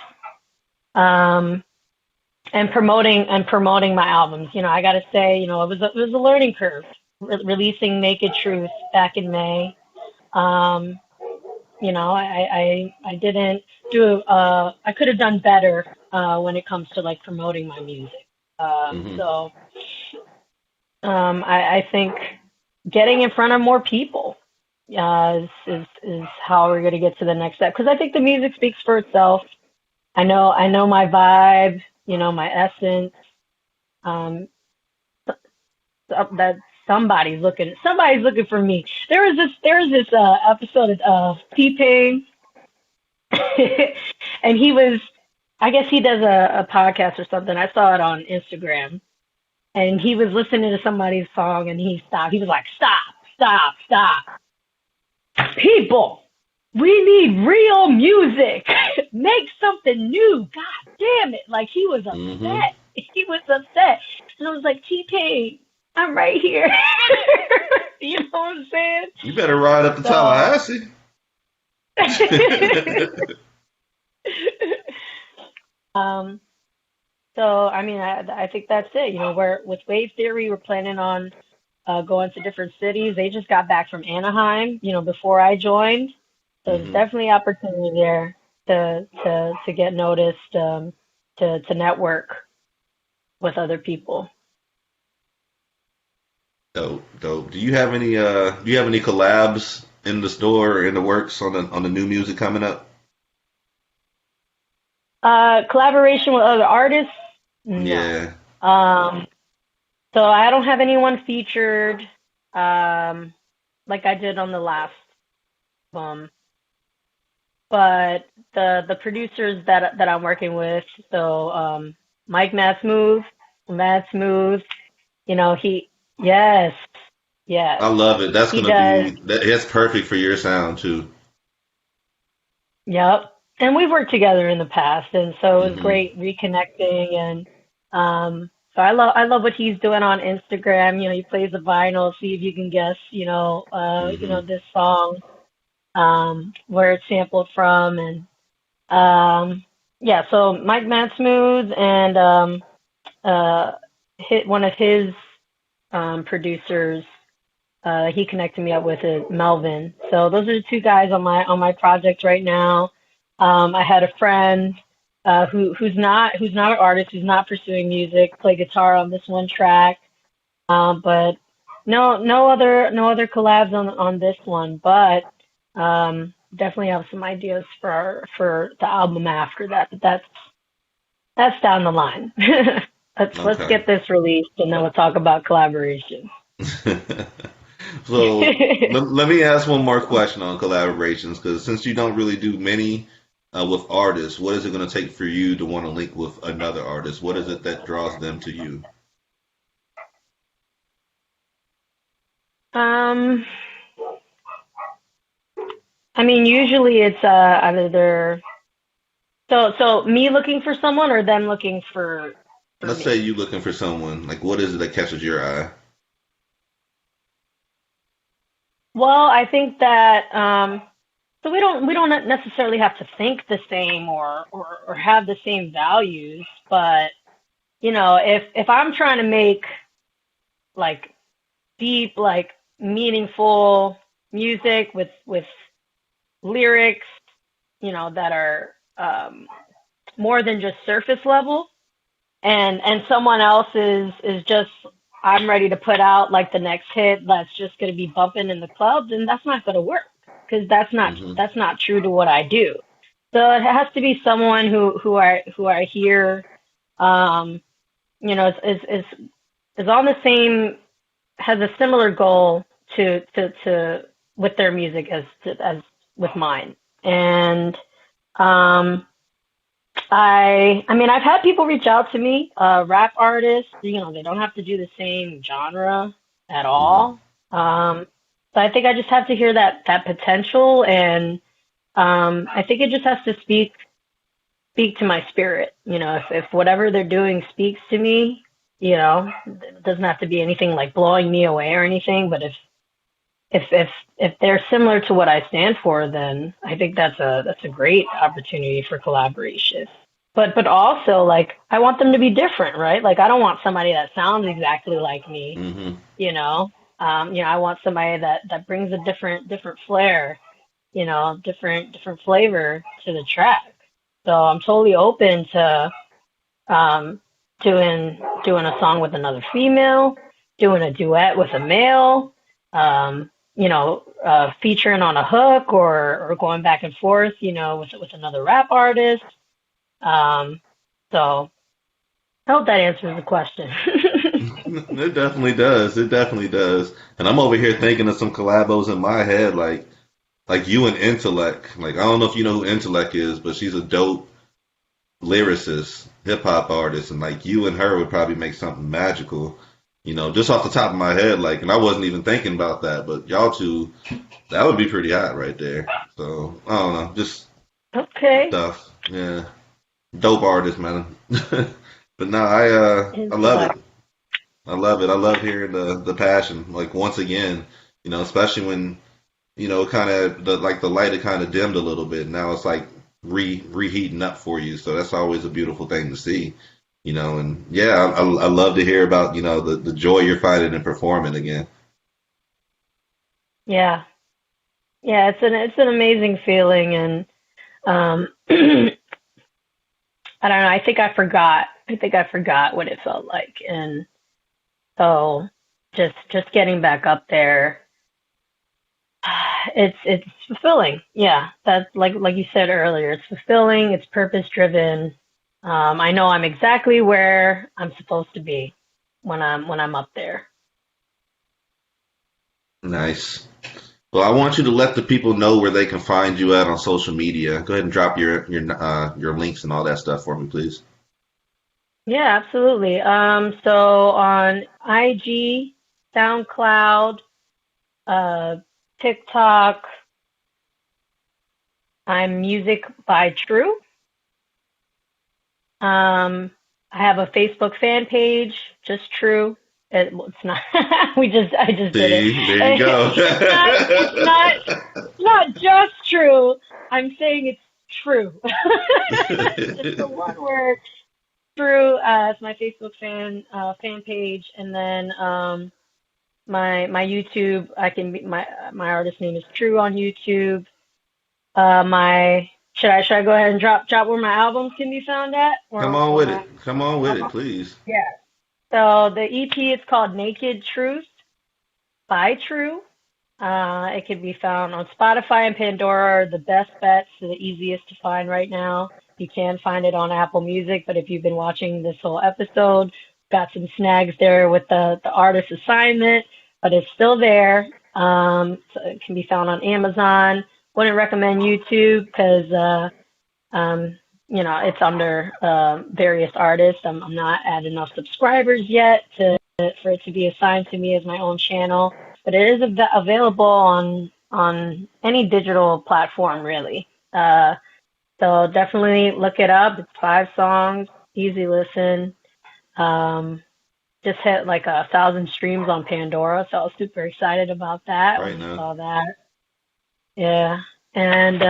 um, and promoting my albums. I gotta say, it was a learning curve releasing Naked Truth back in May. Um, I didn't do I could have done better when it comes to promoting my music. Hmm. I think getting in front of more people is how we're gonna get to the next step because I think the music speaks for itself. I know my vibe, my essence. Um, that somebody's looking for me. There was this episode of T-Pain and he was, I guess he does a podcast or something. I saw it on Instagram, and he was listening to somebody's song, and he stopped. He was like, "Stop, stop, stop, people! We need real music. Make something new. God damn it!" Like he was Hmm. upset. He was upset, and I was like, "T-Pain, I'm right here." You know what I'm saying? You better ride up to So. Tallahassee. um, So, I mean, I think that's it. We're with Wave Theory, we're planning on going to different cities. They just got back from Anaheim, before I joined. So there's Hmm. definitely opportunity there to get noticed, to network with other people. Dope, dope. Do you have any collabs in the store or in the works on the new music coming up? Collaboration with other artists? No. Yeah. Um, so I don't have anyone featured, um, like I did on the last album. But the producers that I'm working with, so Mike Matt Smooth, he yes, yes, I love it. That's he gonna does. be that's perfect for your sound too. Yep. And we've worked together in the past, and so it was Hmm. great reconnecting. And so I love what he's doing on Instagram. He plays the vinyl, see if you can guess, Hmm. this song, where it's sampled from, and Um, yeah, so Mike Mansmooth and uh, hit one of his producers. He connected me up with it, Melvin. So those are the two guys on my project right now. I had a friend who's not an artist, who's not pursuing music, play guitar on this one track. But no other collabs on this one. But definitely have some ideas for the album after that. But that's down the line. Let's get this released, and then we'll talk about collaboration. So let me ask one more question on collaborations, because since you don't really do many with artists, what is it going to take for you to want to link with another artist? What is it that draws them to you? I mean, usually it's either they're so me looking for someone or them looking for Let's me. say you looking for someone. Like, what is it that catches your eye? Well, I think that so we don't necessarily have to think the same or have the same values, but you know, if I'm trying to make like deep, like meaningful music with lyrics, you know, that are more than just surface level, and someone else is just, I'm ready to put out like the next hit that's just going to be bumping in the club, then that's not going to work, because that's not true to what I do. So it has to be someone who I hear, you know, is on the same, has a similar goal to with their music as with mine. And I mean, I've had people reach out to me, rap artists, you know, they don't have to do the same genre at all. So I think I just have to hear that potential, and I think it just has to speak to my spirit. You know, if whatever they're doing speaks to me, you know, it doesn't have to be anything like blowing me away or anything, but if they're similar to what I stand for, then I think that's a great opportunity for collaboration. But also, like, I want them to be different, right? Like, I don't want somebody that sounds exactly like me, you know. I want somebody that brings a different flair, you know, different flavor to the track. So I'm totally open to doing a song with another female, doing a duet with a male, you know, featuring on a hook or going back and forth, you know, with another rap artist. So I hope that answers the question. It definitely does. It definitely does. And I'm over here thinking of some collabos in my head, like you and Intellect. Like, I don't know if you know who Intellect is, but she's a dope lyricist, hip hop artist, and like you and her would probably make something magical. You know, just off the top of my head, like, and I wasn't even thinking about that, but y'all two, that would be pretty hot right there. So I don't know, just Okay. stuff. Yeah, dope artist, man. But no, I love it. I love it. I love hearing the passion. Like, once again, you know, especially when, you know, kind of the light had kind of dimmed a little bit. Now it's like reheating up for you. So that's always a beautiful thing to see. You know, and yeah, I love to hear about, you know, the joy you're finding in performing again. Yeah. Yeah, it's an amazing feeling, and I don't know, I think I forgot what it felt like, and so just getting back up there, it's fulfilling. Yeah, that's like you said earlier, it's fulfilling, it's purpose driven. I know I'm exactly where I'm supposed to be when I'm up there. Nice. Well, I want you to let the people know where they can find you at on social media. Go ahead and drop your links and all that stuff for me, please. Yeah, absolutely. So on IG, SoundCloud, TikTok, I'm Music by T.R.U.E. I have a Facebook fan page, just T.R.U.E. It's not. I just did it. There you go. It's not just T.R.U.E. I'm saying it's true. It's just the one word. T.R.U.E. It's my Facebook fan page, and then my YouTube. My artist name is T.R.U.E. on YouTube. Should I go ahead and drop where my albums can be found at? Come on with it. Come on with it, please. Yeah. So the EP is called Naked Truth by T.R.U.E. It can be found on Spotify and Pandora are the best bets, the easiest to find right now. You can find it on Apple Music, but if you've been watching this whole episode, got some snags there with the artist assignment, but it's still there. So it can be found on Amazon. Wouldn't recommend YouTube because, it's under various artists. I'm not at enough subscribers yet for it to be assigned to me as my own channel. But it is available on any digital platform, really. So definitely look it up. It's 5 songs, easy listen. Just hit like 1,000 streams on Pandora, so I was super excited about that right when now. I saw that. Yeah, and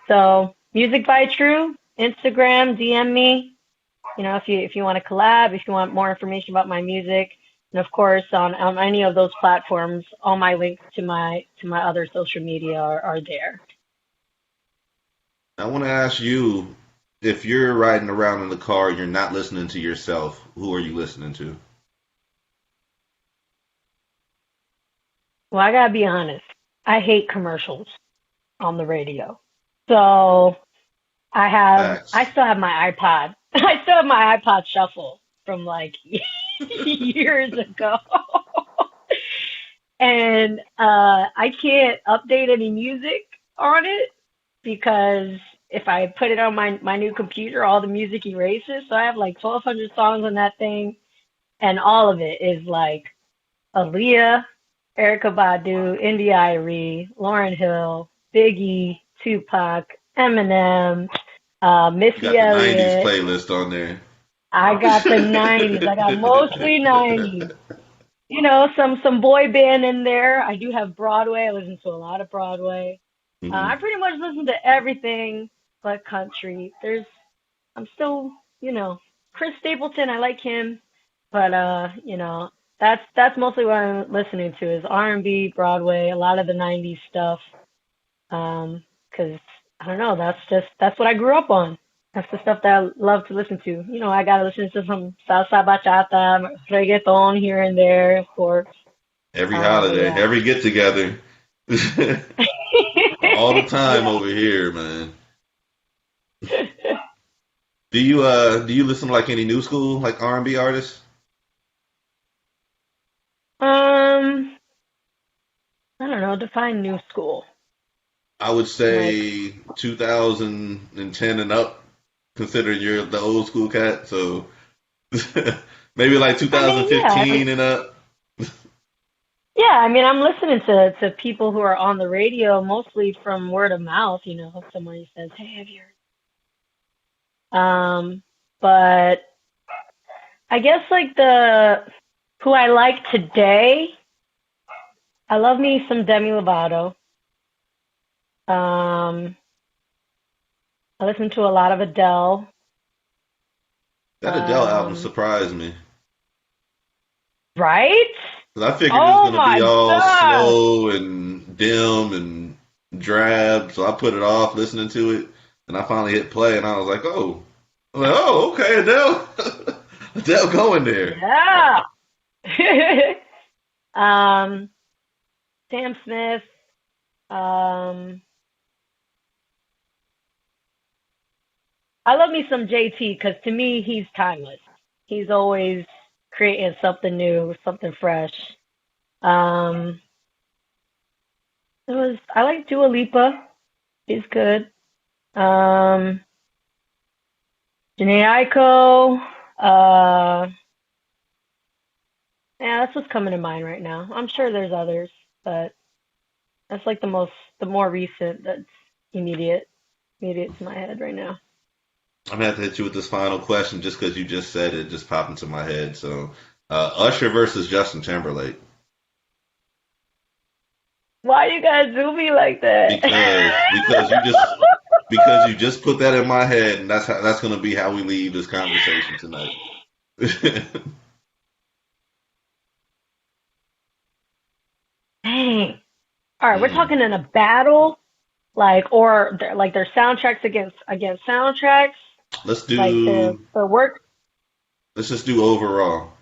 so music by T.R.U.E. Instagram, DM me. If you want to collab, if you want more information about my music, and of course on any of those platforms, all my links to my other social media are there. I want to ask you, if you're riding around in the car and you're not listening to yourself, who are you listening to? Well, I gotta be honest. I hate commercials on the radio. So I still have my iPod. I still have my iPod Shuffle from like years ago. And I can't update any music on it because if I put it on my new computer, all the music erases. So I have like 1,200 songs on that thing, and all of it is like Aaliyah, Erykah Badu, N.D.I.R.E., Lauryn Hill, Biggie, Tupac, Eminem, Missy You got the Elliott. 90s playlist on there. I got the 90s. I got mostly 90s. Some boy band in there. I do have Broadway. I listen to a lot of Broadway. Mm-hmm. I pretty much listen to everything but country. I'm still, Chris Stapleton. I like him, but that's mostly what I'm listening to is R&B, Broadway, a lot of the 90s stuff. 'Cause I don't know, that's what I grew up on. That's the stuff that I love to listen to. I gotta listen to some salsa, bachata, reggaeton here and there, of course. Every holiday, yeah. every get together. All the time over here, man. Do you listen to like any new school, like R&B artists? I don't know, define new school. I would say 2010 and up, considering you're the old school cat. So maybe like 2015 and up. Yeah, I'm listening to people who are on the radio, mostly from word of mouth. Somebody says, "Hey, have you heard?" But I guess like who I like today, I love me some Demi Lovato. I listen to a lot of Adele. That Adele album surprised me. Right? Because I figured it was going to be all slow and dim and drab, so I put it off listening to it, and I finally hit play, and I was like, okay, Adele. Adele going there. Yeah. Sam Smith. I love me some JT because to me he's timeless. He's always creating something new, something fresh. I like Dua Lipa. She's good. Janae Aiko. Yeah, that's what's coming to mind right now. I'm sure there's others, but that's like the more recent that's immediate to my head right now. I'm going to have to hit you with this final question just because you just said it, just popped into my head. So, Usher versus Justin Timberlake. Why you guys do me like that? Because because you just put that in my head, and that's going to be how we leave this conversation tonight. Dang. All right, we're talking in a battle, or their soundtracks against soundtracks. Let's do. Like the work. Let's just do overall.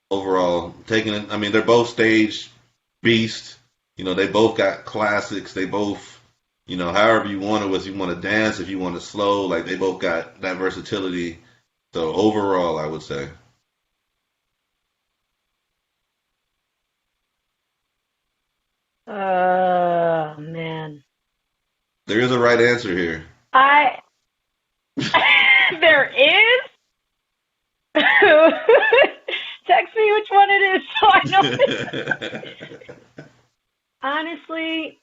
Overall, taking it. I mean, they're both stage beasts. You know, they both got classics. They both, you know, however you want it, if you want to dance, if you want to slow, like they both got that versatility. So overall, I would say. Man. There is a right answer here. There is? Text me which one it is so I know. Honestly,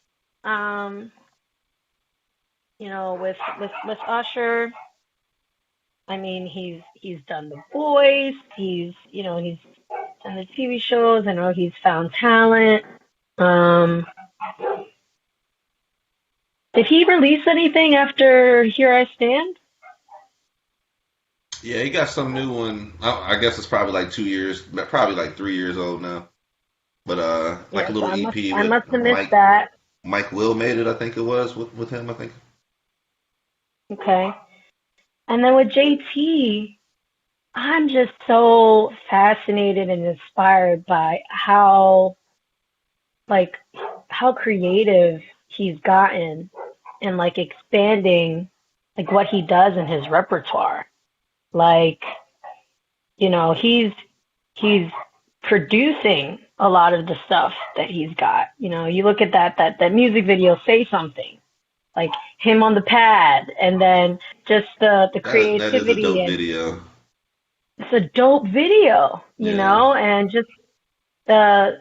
you know, with Usher, I mean, he's done The Voice, he's done the TV shows, I know he's found talent. Did he release anything after Here I Stand? Yeah, he got some new one. I guess it's probably like 2 years, probably like 3 years old now. But like a little EP. I must have missed that. Mike Will made it, I think it was with him. I think. Okay, and then with JT, I'm just so fascinated and inspired by how creative he's gotten and like expanding like what he does in his repertoire. Like, you know, he's producing a lot of the stuff that he's got. You know, you look at that music video, Say Something, like him on the pad, and then just the creativity. That is a dope video. It's a dope video, you know, and just the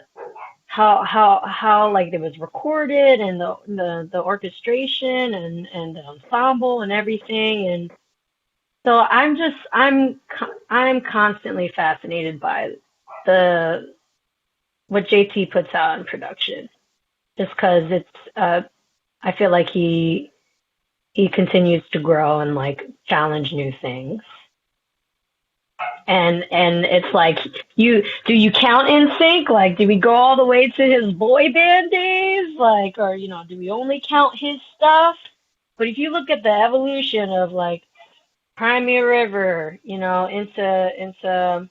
how like it was recorded and the orchestration and the ensemble and everything. And so I'm constantly fascinated by what JT puts out in production, just because it's I feel like he continues to grow and like challenge new things. And it's like, do you count NSYNC? Like, do we go all the way to his boy band days? Like, or, you know, do we only count his stuff? But if you look at the evolution of like Crimea River, you know, into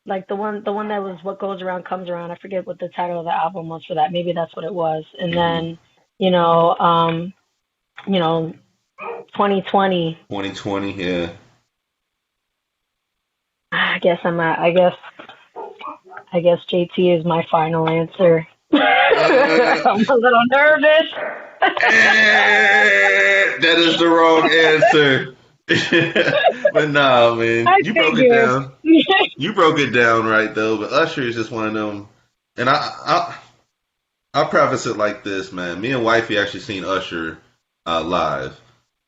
like the one that was What Goes Around Comes Around. I forget what the title of the album was for that. Maybe that's what it was. And then, you know, 2020. 2020, yeah. I guess JT is my final answer. I'm a little nervous. That is the wrong answer. But nah, man, you broke it down. You broke it down right though. But Usher is just one of them. And I'll preface it like this, man. Me and Wifey actually seen Usher live.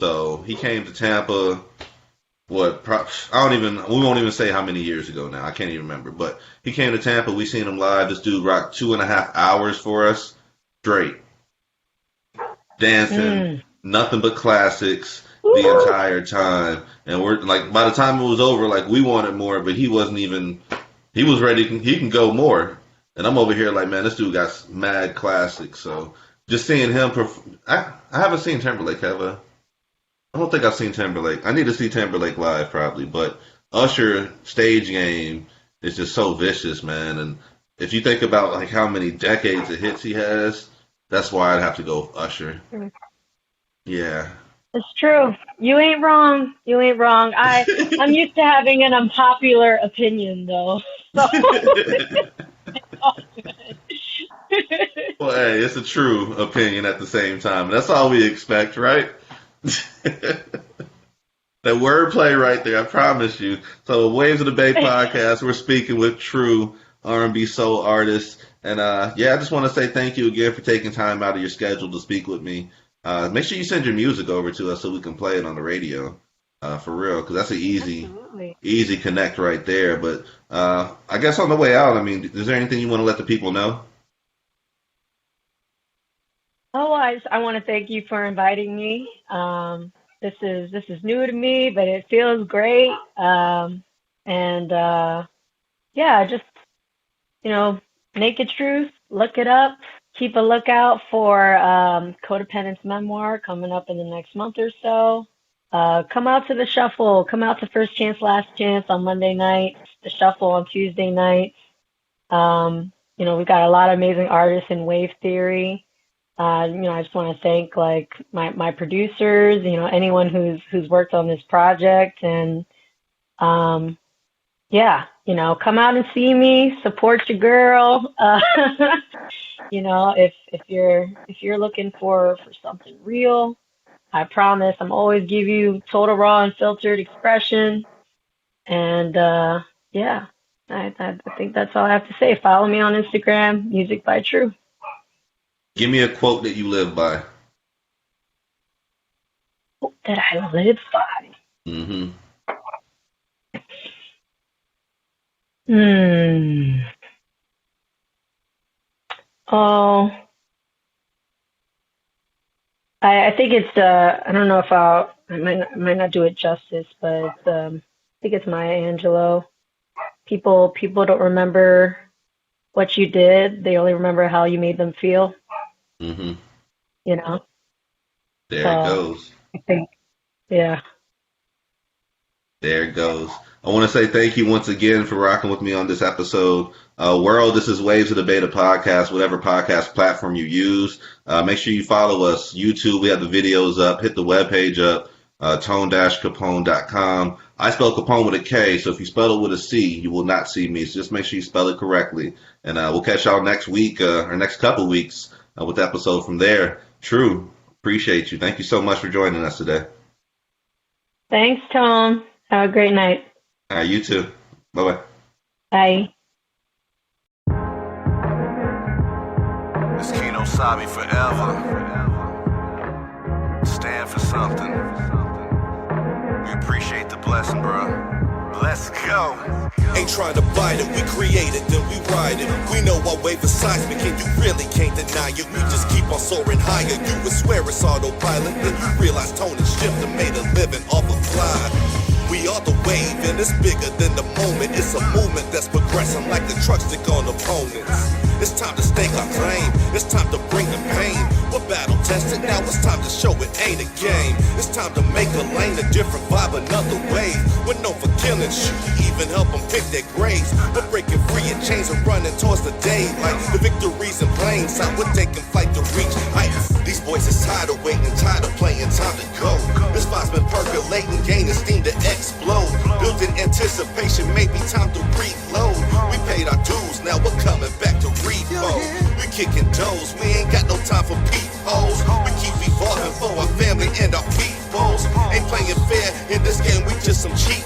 So he came to Tampa. We won't even say how many years ago now. I can't even remember. But he came to Tampa. We seen him live. This dude rocked 2.5 hours for us straight, dancing, nothing but classics the entire time. And we're like, by the time it was over, like we wanted more, but he wasn't even. He was ready. He can go more. And I'm over here like, man, this dude got mad classics. So just seeing him. I haven't seen Timberlake, have I? I don't think I've seen Timberlake. I need to see Timberlake live probably, but Usher stage game is just so vicious, man. And if you think about like how many decades of hits he has, that's why I'd have to go with Usher. Yeah. It's true. You ain't wrong. I'm used to having an unpopular opinion though. So. Well, hey, it's a true opinion at the same time. That's all we expect, right? That wordplay right there, I promise you. So, Waves of the Bay podcast, we're speaking with true R&B soul artists. And I just want to say thank you again for taking time out of your schedule to speak with me. Make sure you send your music over to us so we can play it on the radio, for real, because that's an easy connect right there. But I guess on the way out, I mean, is there anything you want to let the people know? Oh, I want to thank you for inviting me. This is new to me, but it feels great. And yeah, just Naked Truth. Look it up. Keep a lookout for Codependence Memoir coming up in the next month or so. Come out to the shuffle. Come out to First Chance, Last Chance on Monday nights. The shuffle on Tuesday nights. We've got a lot of amazing artists in Wave Theory. I just want to thank like my producers, anyone who's worked on this project, and yeah, come out and see me, support your girl. If you're looking for something real, I promise I'm always give you total raw unfiltered expression. And yeah, I think that's all I have to say. Follow me on Instagram, Music by True. Give me a quote that you live by. That I live by. Mm-hmm. Oh, I think it's I don't know if I might not do it justice, but I think it's Maya Angelou. People don't remember what you did; they only remember how you made them feel. Mm-hmm. There it goes. I think, yeah. There it goes. I want to say thank you once again for rocking with me on this episode. World, this is Waves of the Beta podcast, whatever podcast platform you use. Make sure you follow us. YouTube, we have the videos up. Hit the webpage up, tone-capone.com. I spell Capone with a K, so if you spell it with a C, you will not see me. So just make sure you spell it correctly. And we'll catch y'all next week, or next couple weeks, with the episode from there. True, appreciate you. Thank you so much for joining us today. Thanks, Tom. Have a great night. All right, you too. Bye-bye. Bye. This Kino Sabi forever. Stand for something. We appreciate the blessing, bro. Let's go. Ain't trying to bite it, we create it, then we ride it. We know our wave is seismic and you really can't deny it. We just keep on soaring higher. You would swear it's autopilot, then you realize tone and shift and made a living off of glide. We are the wave and it's bigger than the moment. It's a movement that's progressing like the trucks stick on opponents. It's time to stake our claim. It's time to bring the pain. We're battle tested, now it's time to show it ain't a game. It's time to make a lane, a different vibe, another wave. We're known for killing, shoot, even help them pick their graves. We're breaking free and chains are running towards the daylight. The victory's in plain sight, we're taking flight to reach heights. These boys is tired of waiting, tired of playing, time to go. This vibe's been percolating, gaining steam to explode. Built in anticipation, maybe time to reload. We paid our dues, now we're coming back to repo. We kicking doors, we ain't got no time for peepholes. We keep evolving for our family and our peoples. Ain't playing fair in this game, we just some cheap